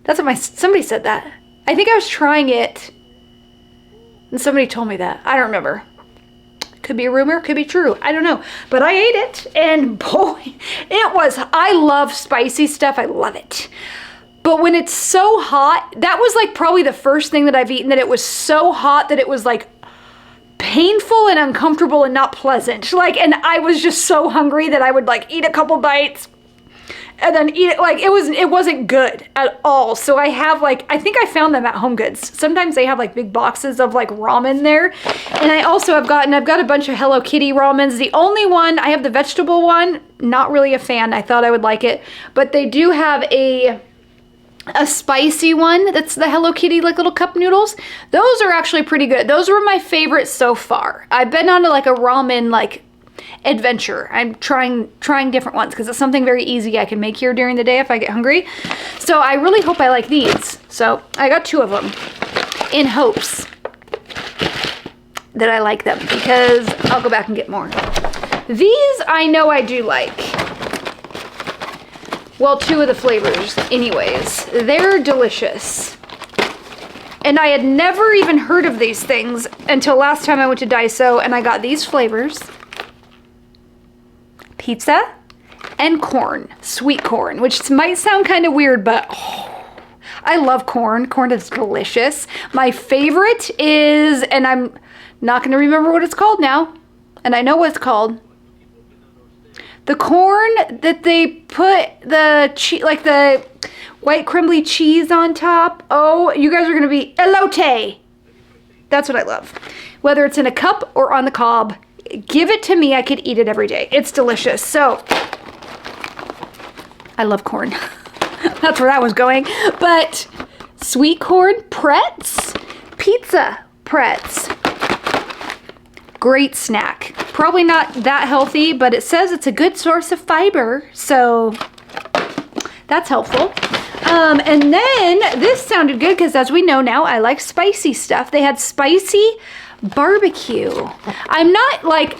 That's what somebody said that. I think I was trying it and somebody told me that. I don't remember. Could be a rumor, could be true. I don't know. But I ate it and boy, I love spicy stuff. I love it. But when it's so hot, that was like probably the first thing that I've eaten that it was so hot that it was like painful and uncomfortable and not pleasant. Like, and I was just so hungry that I would like eat a couple bites and then eat it. Like it wasn't good at all. So I have like, I think I found them at HomeGoods. Sometimes they have like big boxes of like ramen there. And I also I've got a bunch of Hello Kitty ramens. The only one, I have the vegetable one, not really a fan. I thought I would like it, but they do have a spicy one that's the Hello Kitty like little cup noodles. Those are actually pretty good. Those were my favorites so far. I've been on to like a ramen like adventure. I'm trying different ones because it's something very easy I can make here during the day if I get hungry. So I really hope I like these. So I got 2 of them in hopes that I like them because I'll go back and get more. These I know I do like. Well, 2 of the flavors anyways. They're delicious. And I had never even heard of these things until last time I went to Daiso and I got these flavors. Pizza and corn, sweet corn, which might sound kind of weird, but oh, I love corn. Corn is delicious. My favorite is, and I'm not going to remember what it's called now, and I know what it's called. The corn that they put the cheese, like the white crumbly cheese on top. Oh, you guys are going to be elote. That's what I love. Whether it's in a cup or on the cob, give it to me. I could eat it every day. It's delicious. So I love corn. That's where that was going. But sweet corn pretz, pizza pretz. Great snack. Probably not that healthy, but it says it's a good source of fiber. So that's helpful. And then this sounded good because as we know now, I like spicy stuff. They had spicy barbecue. I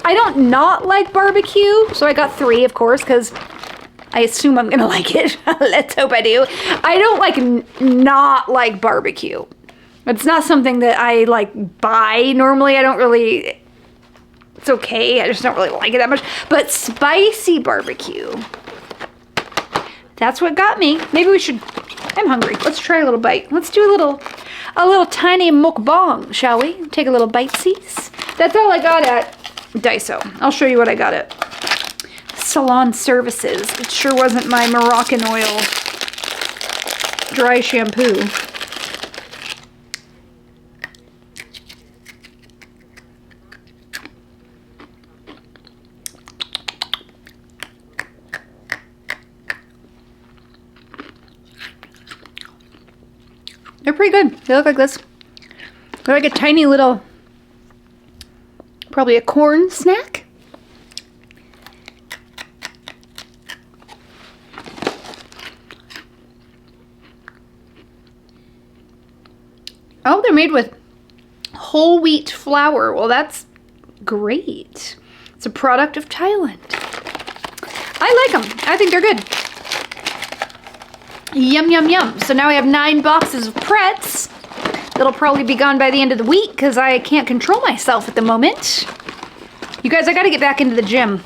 don't not like barbecue. So I got 3, of course, because I assume I'm gonna like it. Let's hope I do. I don't like not like barbecue. It's not something that I like buy. Normally I don't really, it's okay. I just don't really like it that much. But spicy barbecue, that's what got me. Maybe we should, I'm hungry. Let's try a little bite. Let's do a little tiny mukbang, shall we? Take a little bite-sies. That's all I got at Daiso. I'll show you what I got at Salon Services. It sure wasn't my Moroccan oil dry shampoo. good. They look like this. They're like a tiny little, probably a corn snack. Oh, they're made with whole wheat flour. Well, that's great. It's a product of Thailand. I like them. I think they're good. Yum, yum, yum. So now I have 9 boxes of Pretz. That'll probably be gone by the end of the week because I can't control myself at the moment. You guys, I gotta get back into the gym.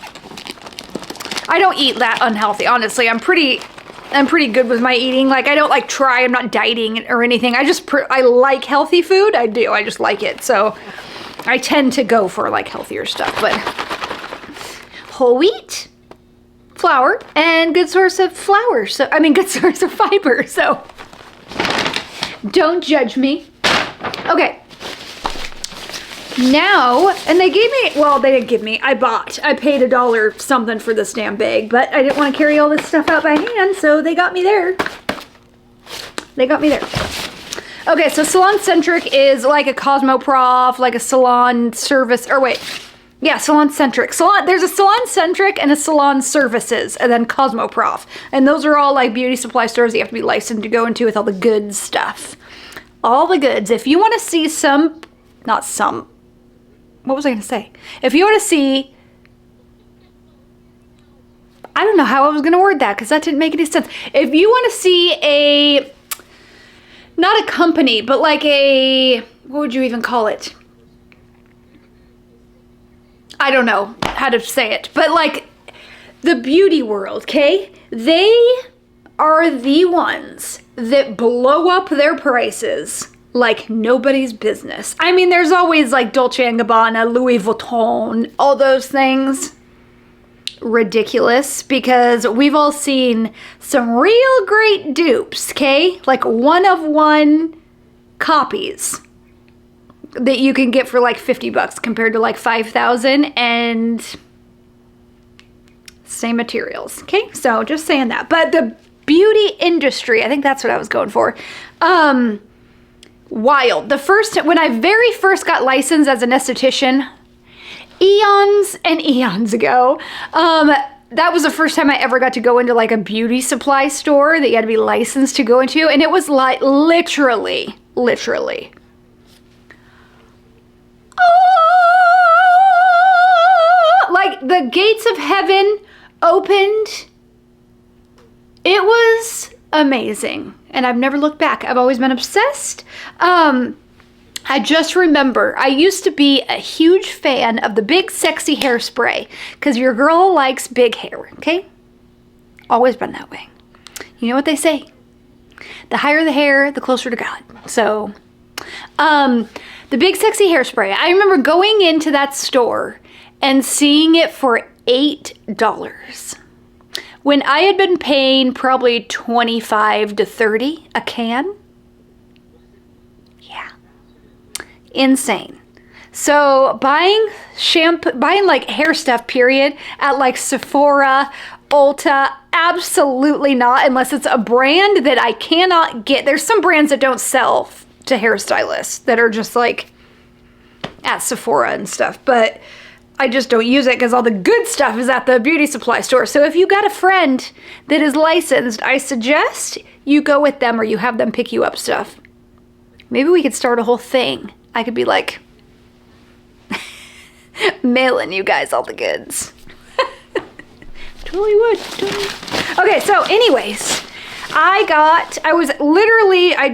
I don't eat that unhealthy, honestly. I'm pretty good with my eating. Like, I don't like try, I'm not dieting or anything. I like healthy food. I do, I just like it. So I tend to go for like healthier stuff, but whole wheat, flour, and good source of flour. So, I mean, good source of fiber. So don't judge me. Okay. Now, and they gave me, well, they didn't give me, I paid $1 something for this damn bag, but I didn't want to carry all this stuff out by hand, so they got me there. They got me there. Okay, so Salon Centric is like a Cosmoprof, like a salon service, or wait, yeah, Salon Centric. There's a Salon Centric and a Salon Services, and then Cosmoprof. And those are all like beauty supply stores that you have to be licensed to go into with all the good stuff. All the goods. If you want to see what was I going to say? If you want to see, I don't know how I was going to word that because that didn't make any sense. If you want to see not a company, but like what would you even call it? I don't know how to say it, but like the beauty world, okay? They are the ones that blow up their prices like nobody's business. I mean, there's always like Dolce & Gabbana, Louis Vuitton, all those things. Ridiculous, because we've all seen some real great dupes, okay? Like one-of-one copies that you can get for like $50 compared to like 5,000 and same materials, okay? So just saying that. But the beauty industry, I think that's what I was going for. Wild. When I very first got licensed as an esthetician, eons and eons ago, that was the first time I ever got to go into like a beauty supply store that you had to be licensed to go into, and it was like literally like the gates of heaven opened. It was amazing, and I've never looked back. I've always been obsessed. I just remember I used to be a huge fan of the Big Sexy Hairspray because your girl likes big hair, okay? Always been that way. You know what they say? The higher the hair, the closer to God. So, the Big Sexy Hairspray. I remember going into that store and seeing it for $8. When I had been paying probably $25 to $30 a can. Yeah. Insane. So buying like hair stuff, period, at like Sephora, Ulta, absolutely not, unless it's a brand that I cannot get. There's some brands that don't sell to hairstylists that are just like at Sephora and stuff, but I just don't use it because all the good stuff is at the beauty supply store. So if you got a friend that is licensed, I suggest you go with them or you have them pick you up stuff. Maybe we could start a whole thing. I could be like mailing you guys all the goods. Totally would. Totally. Okay, so anyways, I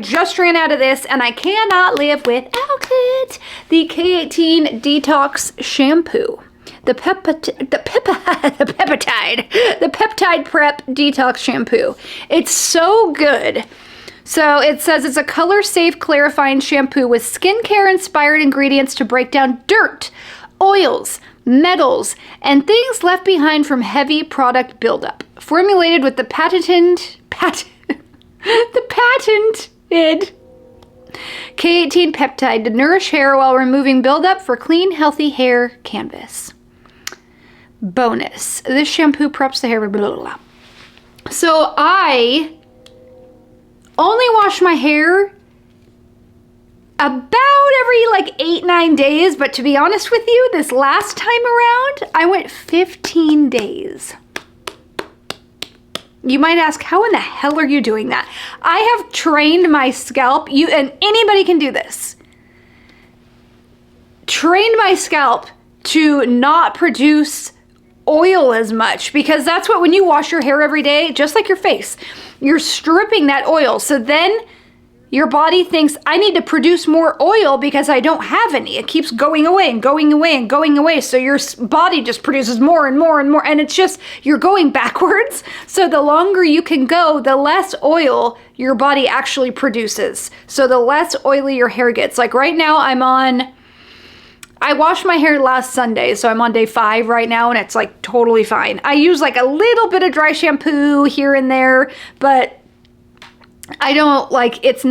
just ran out of this and I cannot live without it. The K18 Detox Shampoo. The Peptide Prep Detox Shampoo. It's so good. So it says it's a color-safe, clarifying shampoo with skincare-inspired ingredients to break down dirt, oils, metals, and things left behind from heavy product buildup. Formulated with the patented K18 peptide to nourish hair while removing buildup for clean, healthy hair canvas. Bonus. This shampoo preps the hair, blah, blah, blah. So I only wash my hair about every like 8-9 days, but to be honest with you, this last time around, I went 15 days. You might ask, how in the hell are you doing that? I have trained my scalp, and anybody can do this. Trained my scalp to not produce oil as much, because that's what, when you wash your hair every day, just like your face, you're stripping that oil. So then your body thinks, I need to produce more oil because I don't have any. It keeps going away and going away and going away. So your body just produces more and more and more. And it's just, you're going backwards. So the longer you can go, the less oil your body actually produces. So the less oily your hair gets. Like right now I washed my hair last Sunday, so I'm on day 5 right now, and it's like totally fine. I use like a little bit of dry shampoo here and there, but I don't like, it's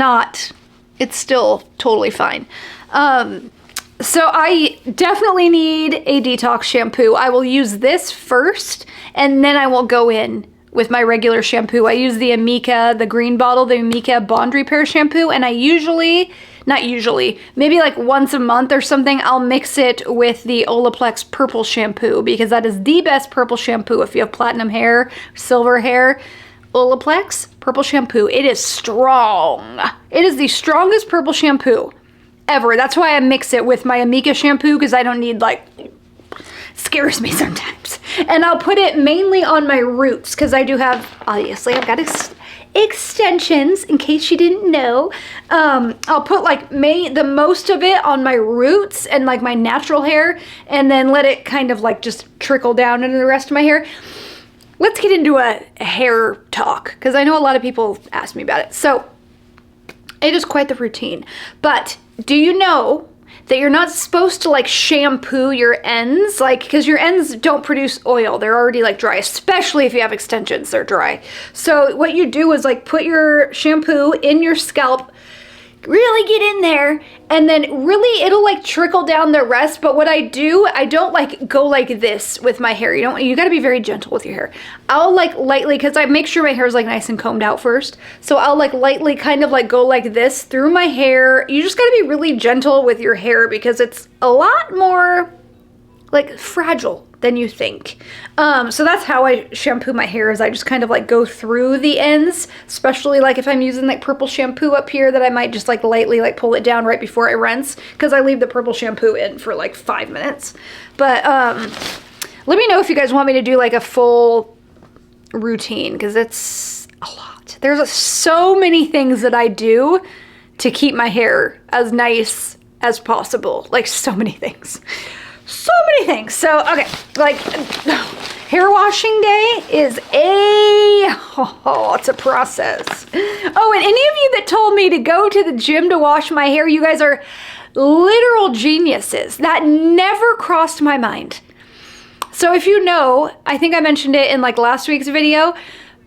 still totally fine. So I definitely need a detox shampoo. I will use this first, and then I will go in with my regular shampoo. I use the Amika, the green bottle, the Amika Bond Repair shampoo, and I maybe like once a month or something, I'll mix it with the Olaplex purple shampoo, because that is the best purple shampoo if you have platinum hair, silver hair. Olaplex purple shampoo, it is strong. It is the strongest purple shampoo ever. That's why I mix it with my Amika shampoo, because I don't need like, scares me sometimes. And I'll put it mainly on my roots, because I do have, obviously I've got extensions, in case you didn't know. I'll put like the most of it on my roots and like my natural hair, and then let it kind of like just trickle down into the rest of my hair. Let's get into a hair talk, because I know a lot of people ask me about it. So it is quite the routine. But do you know that you're not supposed to like shampoo your ends? Like, because your ends don't produce oil. They're already like dry, especially if you have extensions, they're dry. So what you do is like put your shampoo in your scalp, really get in there, and then really it'll like trickle down the rest. But what I do, I don't like go like this with my hair. You got to be very gentle with your hair. I'll like lightly, because I make sure my hair is like nice and combed out first. So I'll like lightly kind of like go like this through my hair. You just got to be really gentle with your hair, because it's a lot more like fragile than you think. So that's how I shampoo my hair, is I just kind of like go through the ends, especially like if I'm using like purple shampoo up here, that I might just like lightly like pull it down right before I rinse, because I leave the purple shampoo in for like 5 minutes. But let me know if you guys want me to do like a full routine, because it's a lot. There's so many things that I do to keep my hair as nice as possible. Like so many things. So many things. So, okay, like hair washing day is it's a process. Oh, and any of you that told me to go to the gym to wash my hair, you guys are literal geniuses. That never crossed my mind. So if you know, I think I mentioned it in like last week's video,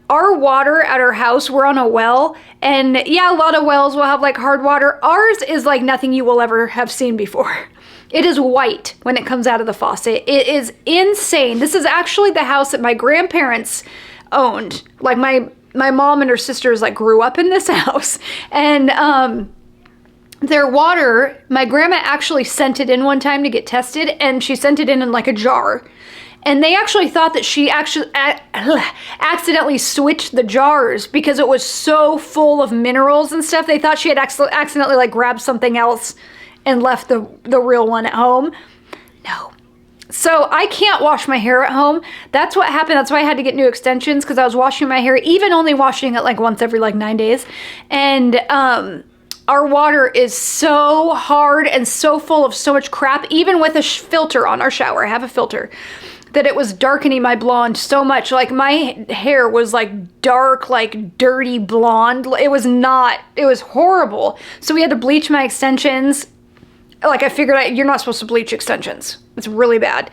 our water at our house, we're on a well, and yeah, a lot of wells will have like hard water. Ours is like nothing you will ever have seen before. It is white when it comes out of the faucet. It is insane. This is actually the house that my grandparents owned. Like my mom and her sisters like grew up in this house, and their water, my grandma actually sent it in one time to get tested, and she sent it in like a jar. And they actually thought that she actually accidentally switched the jars, because it was so full of minerals and stuff. They thought she had accidentally like grabbed something else and left the real one at home. No. So I can't wash my hair at home. That's what happened. That's why I had to get new extensions, because I was washing my hair, even only washing it like once every like 9 days. And our water is so hard and so full of so much crap, even with a filter on our shower. I have a filter, that it was darkening my blonde so much. Like my hair was like dark, like dirty blonde. It was horrible. So we had to bleach my extensions. Like I figured you're not supposed to bleach extensions. It's really bad.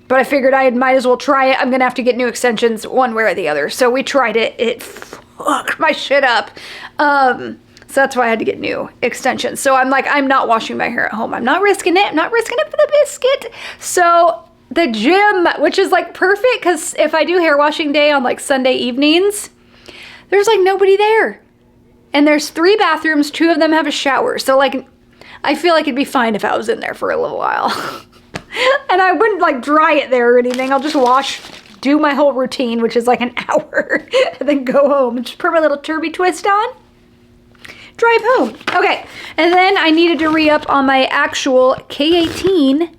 But I figured I might as well try it. I'm gonna have to get new extensions one way or the other. So we tried it. It fucked my shit up. So that's why I had to get new extensions. So I'm like, I'm not washing my hair at home. I'm not risking it. I'm not risking it for the biscuit. So the gym, which is like perfect, because if I do hair washing day on like Sunday evenings, there's like nobody there. And there's 3 bathrooms, 2 of them have a shower. So like, I feel like it'd be fine if I was in there for a little while. And I wouldn't like dry it there or anything. I'll just wash, do my whole routine, which is like an hour, and then go home. Just put my little Turby twist on, drive home. Okay, and then I needed to re-up on my actual K18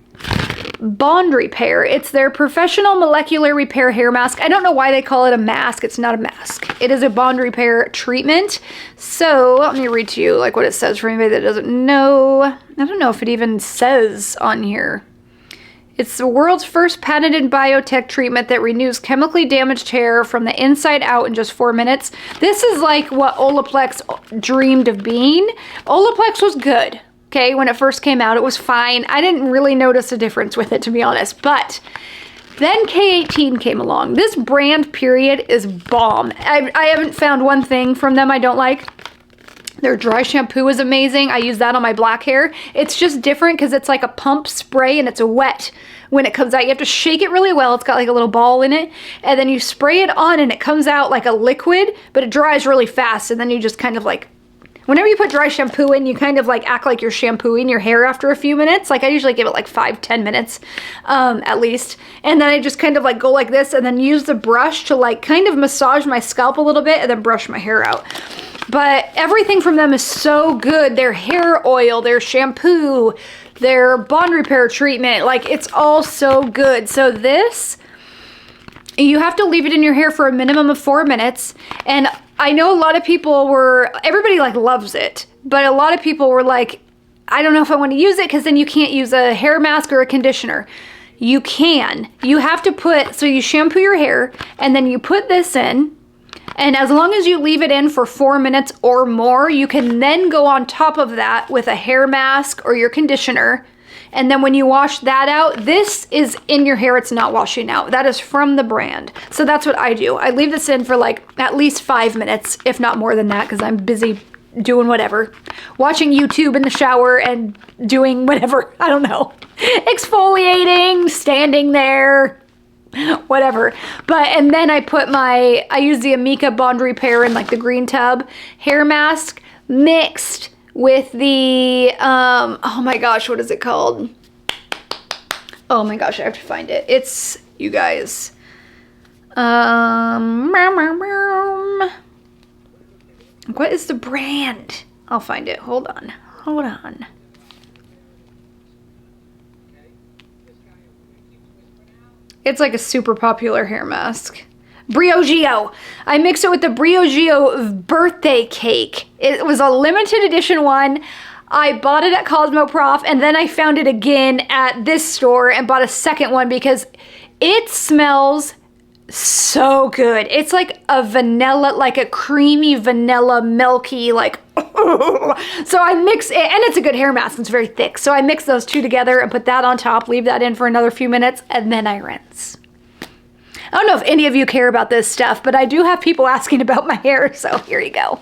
Bond Repair. It's their professional molecular repair hair mask. I don't know why they call it a mask. It's not a mask. It is a bond repair treatment. So let me read to you like what it says for anybody that doesn't know. I don't know if it even says on here. It's the world's first patented biotech treatment that renews chemically damaged hair from the inside out in just 4 minutes. This is like what Olaplex dreamed of being. Olaplex was good. Okay, when it first came out, it was fine. I didn't really notice a difference with it, to be honest. But then K18 came along. This brand, period, is bomb. I haven't found one thing from them I don't like. Their dry shampoo is amazing. I use that on my black hair. It's just different because it's like a pump spray and it's wet when it comes out. You have to shake it really well. It's got like a little ball in it. And then you spray it on and it comes out like a liquid, but it dries really fast. And then you just kind of like, whenever you put dry shampoo in, you kind of like act like you're shampooing your hair after a few minutes. Like I usually give it like 5-10 minutes at least. And then I just kind of like go like this and then use the brush to like kind of massage my scalp a little bit and then brush my hair out. But everything from them is so good. Their hair oil, their shampoo, their bond repair treatment, like it's all so good. So this, you have to leave it in your hair for a minimum of 4 minutes. And I know a lot of people everybody like loves it, but a lot of people were like, I don't know if I want to use it because then you can't use a hair mask or a conditioner. You can. You have to so you shampoo your hair and then you put this in. And as long as you leave it in for 4 minutes or more, you can then go on top of that with a hair mask or your conditioner. And then when you wash that out, this is in your hair, it's not washing out. That is from the brand. So that's what I do. I leave this in for like at least 5 minutes, if not more than that, because I'm busy doing whatever. Watching YouTube in the shower and doing whatever, I don't know. Exfoliating, standing there, whatever. And then I use the Amika Bond Repair in like the green tub hair mask mixed with the, oh my gosh, what is it called? Oh my gosh, I have to find it. It's, you guys, what is the brand? I'll find it. Hold on. It's like a super popular hair mask. Briogeo. I mixed it with the Briogeo birthday cake. It was a limited edition one. I bought it at Cosmoprof and then I found it again at this store and bought a second one because it smells so good. It's like a vanilla, like a creamy vanilla, milky, like, so I mix it, and it's a good hair mask. It's very thick. So I mix those two together and put that on top, leave that in for another few minutes, and then I rinse. I don't know if any of you care about this stuff, but I do have people asking about my hair, so here you go.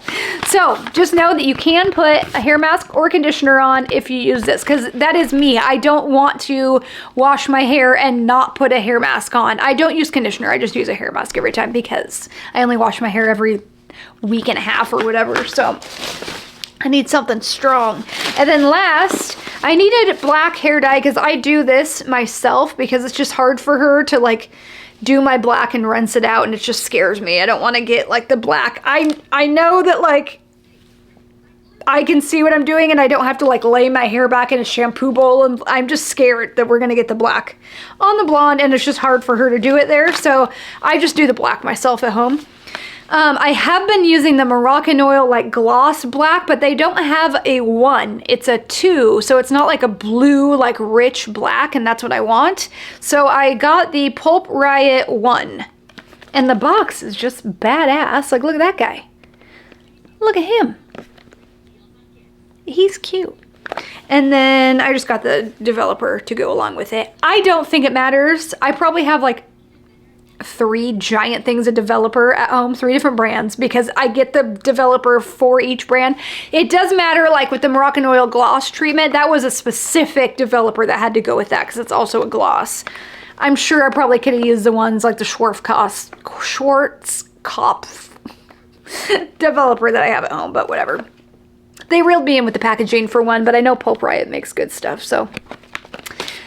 So just know that you can put a hair mask or conditioner on if you use this, because that is me. I don't want to wash my hair and not put a hair mask on. I don't use conditioner. I just use a hair mask every time because I only wash my hair every week and a half or whatever, so I need something strong. And then last, I needed black hair dye because I do this myself because it's just hard for her to like do my black and rinse it out, and it just scares me. I don't want to get like the black. I know that like I can see what I'm doing and I don't have to like lay my hair back in a shampoo bowl, and I'm just scared that we're gonna get the black on the blonde and it's just hard for her to do it there. So I just do the black myself at home. I have been using the Moroccan Oil like gloss black, but they don't have a 1. It's a 2, so it's not like a blue, like rich black, and that's what I want. So I got the Pulp Riot 1, and the box is just badass. Like, look at that guy. Look at him. He's cute. And then I just got the developer to go along with it. I don't think it matters. I probably have like 3 giant things of developer at home, 3 different brands, because I get the developer for each brand. It does matter, like with the Moroccan Oil gloss treatment, that was a specific developer that had to go with that because it's also a gloss. I'm sure I probably could have used the ones like the Schwarzkopf developer that I have at home, but whatever. They reeled me in with the packaging for one, but I know Pulp Riot makes good stuff, so.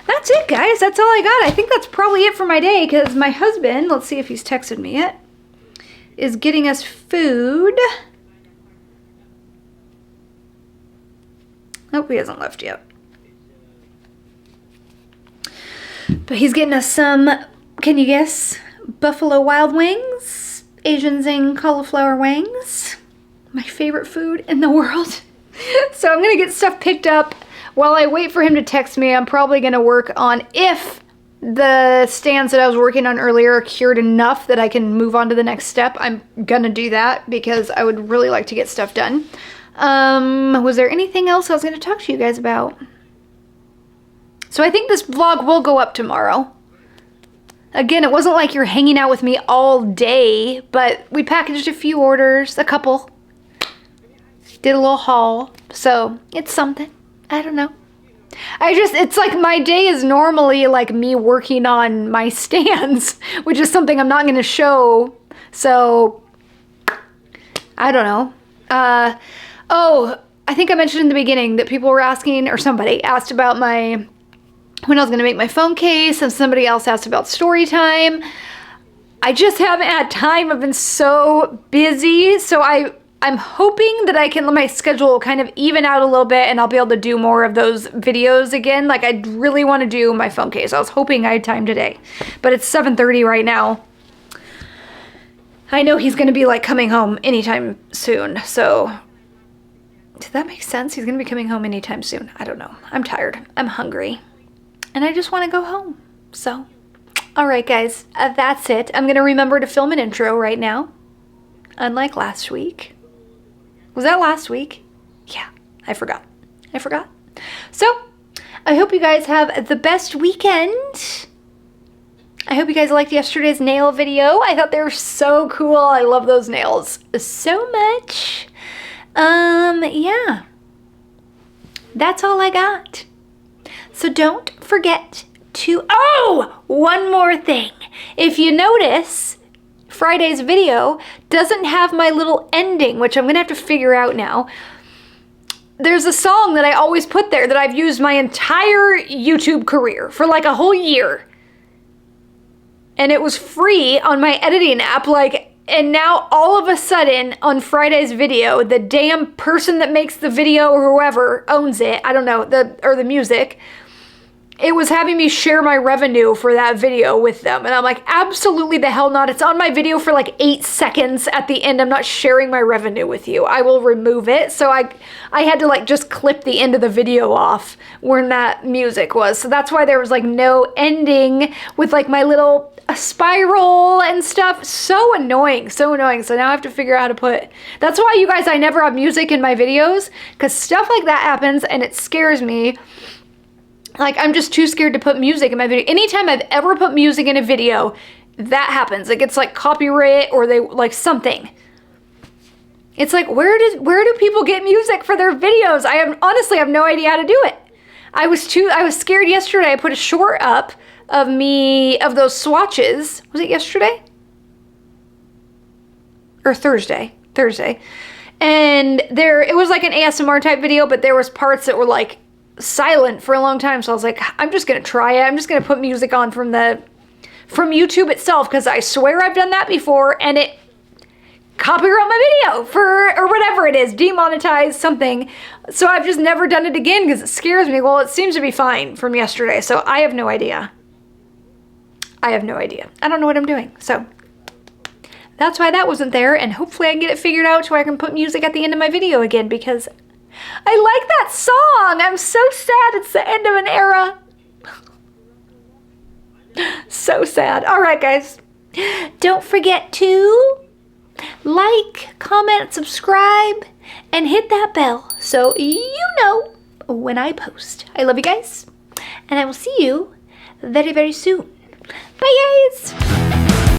That's it, guys. That's all I got. I think that's probably it for my day, because my husband, let's see if he's texted me yet, is getting us food. Nope, he hasn't left yet. But he's getting us some, can you guess? Buffalo Wild Wings, Asian Zing cauliflower wings. My favorite food in the world. So I'm going to get stuff picked up. While I wait for him to text me, I'm probably going to work on if the stands that I was working on earlier are cured enough that I can move on to the next step. I'm going to do that because I would really like to get stuff done. Was there anything else I was going to talk to you guys about? So I think this vlog will go up tomorrow. Again, it wasn't like you're hanging out with me all day, but we packaged a few orders, a couple. Did a little haul, so it's something. I don't know. It's like my day is normally like me working on my stands, which is something I'm not going to show. So, I don't know. Oh, I think I mentioned in the beginning that people were asking, or somebody asked about when I was going to make my phone case, and somebody else asked about story time. I just haven't had time. I've been so busy. So I'm hoping that I can let my schedule kind of even out a little bit and I'll be able to do more of those videos again. Like, I really want to do my phone case. I was hoping I had time today, but it's 7:30 right now. I know he's going to be like coming home anytime soon. So does that make sense? He's going to be coming home anytime soon. I don't know. I'm tired. I'm hungry. And I just want to go home. So, all right, guys, that's it. I'm going to remember to film an intro right now. Unlike last week. Was that last week? Yeah, I forgot. So, I hope you guys have the best weekend. I hope you guys liked yesterday's nail video. I thought they were so cool. I love those nails so much. Yeah. That's all I got. So don't forget to, one more thing. If you notice, Friday's video doesn't have my little ending, which I'm gonna have to figure out now. There's a song that I always put there that I've used my entire YouTube career for like a whole year. And it was free on my editing app, and now all of a sudden on Friday's video, the damn person that makes the video or whoever owns it, I don't know, the music, it was having me share my revenue for that video with them. And I'm like, absolutely the hell not. It's on my video for like 8 seconds at the end. I'm not sharing my revenue with you. I will remove it. So I had to like just clip the end of the video off where that music was. So that's why there was like no ending with like my little spiral and stuff. So annoying, so annoying. So now I have to figure out how to put, that's why you guys, I never have music in my videos, because stuff like that happens and it scares me. Like, I'm just too scared to put music in my video. Anytime I've ever put music in a video, that happens. Like, it's like copyright or they like something. It's like, where do people get music for their videos? Honestly have no idea how to do it. I was scared yesterday. I put a short up of those swatches. Was it yesterday? Or Thursday. And it was like an ASMR type video, but there was parts that were like silent for a long time. So I was like, I'm just going to try it. I'm just going to put music on from YouTube itself, because I swear I've done that before and it copyright my video or whatever it is, demonetized something. So I've just never done it again because it scares me. Well, it seems to be fine from yesterday. So I have no idea. I don't know what I'm doing. So that's why that wasn't there. And hopefully I can get it figured out so I can put music at the end of my video again, because I like that song. I'm so sad it's the end of an era. So sad. All right, guys. Don't forget to like, comment, subscribe, and hit that bell so you know when I post. I love you guys, and I will see you very, very soon. Bye, guys.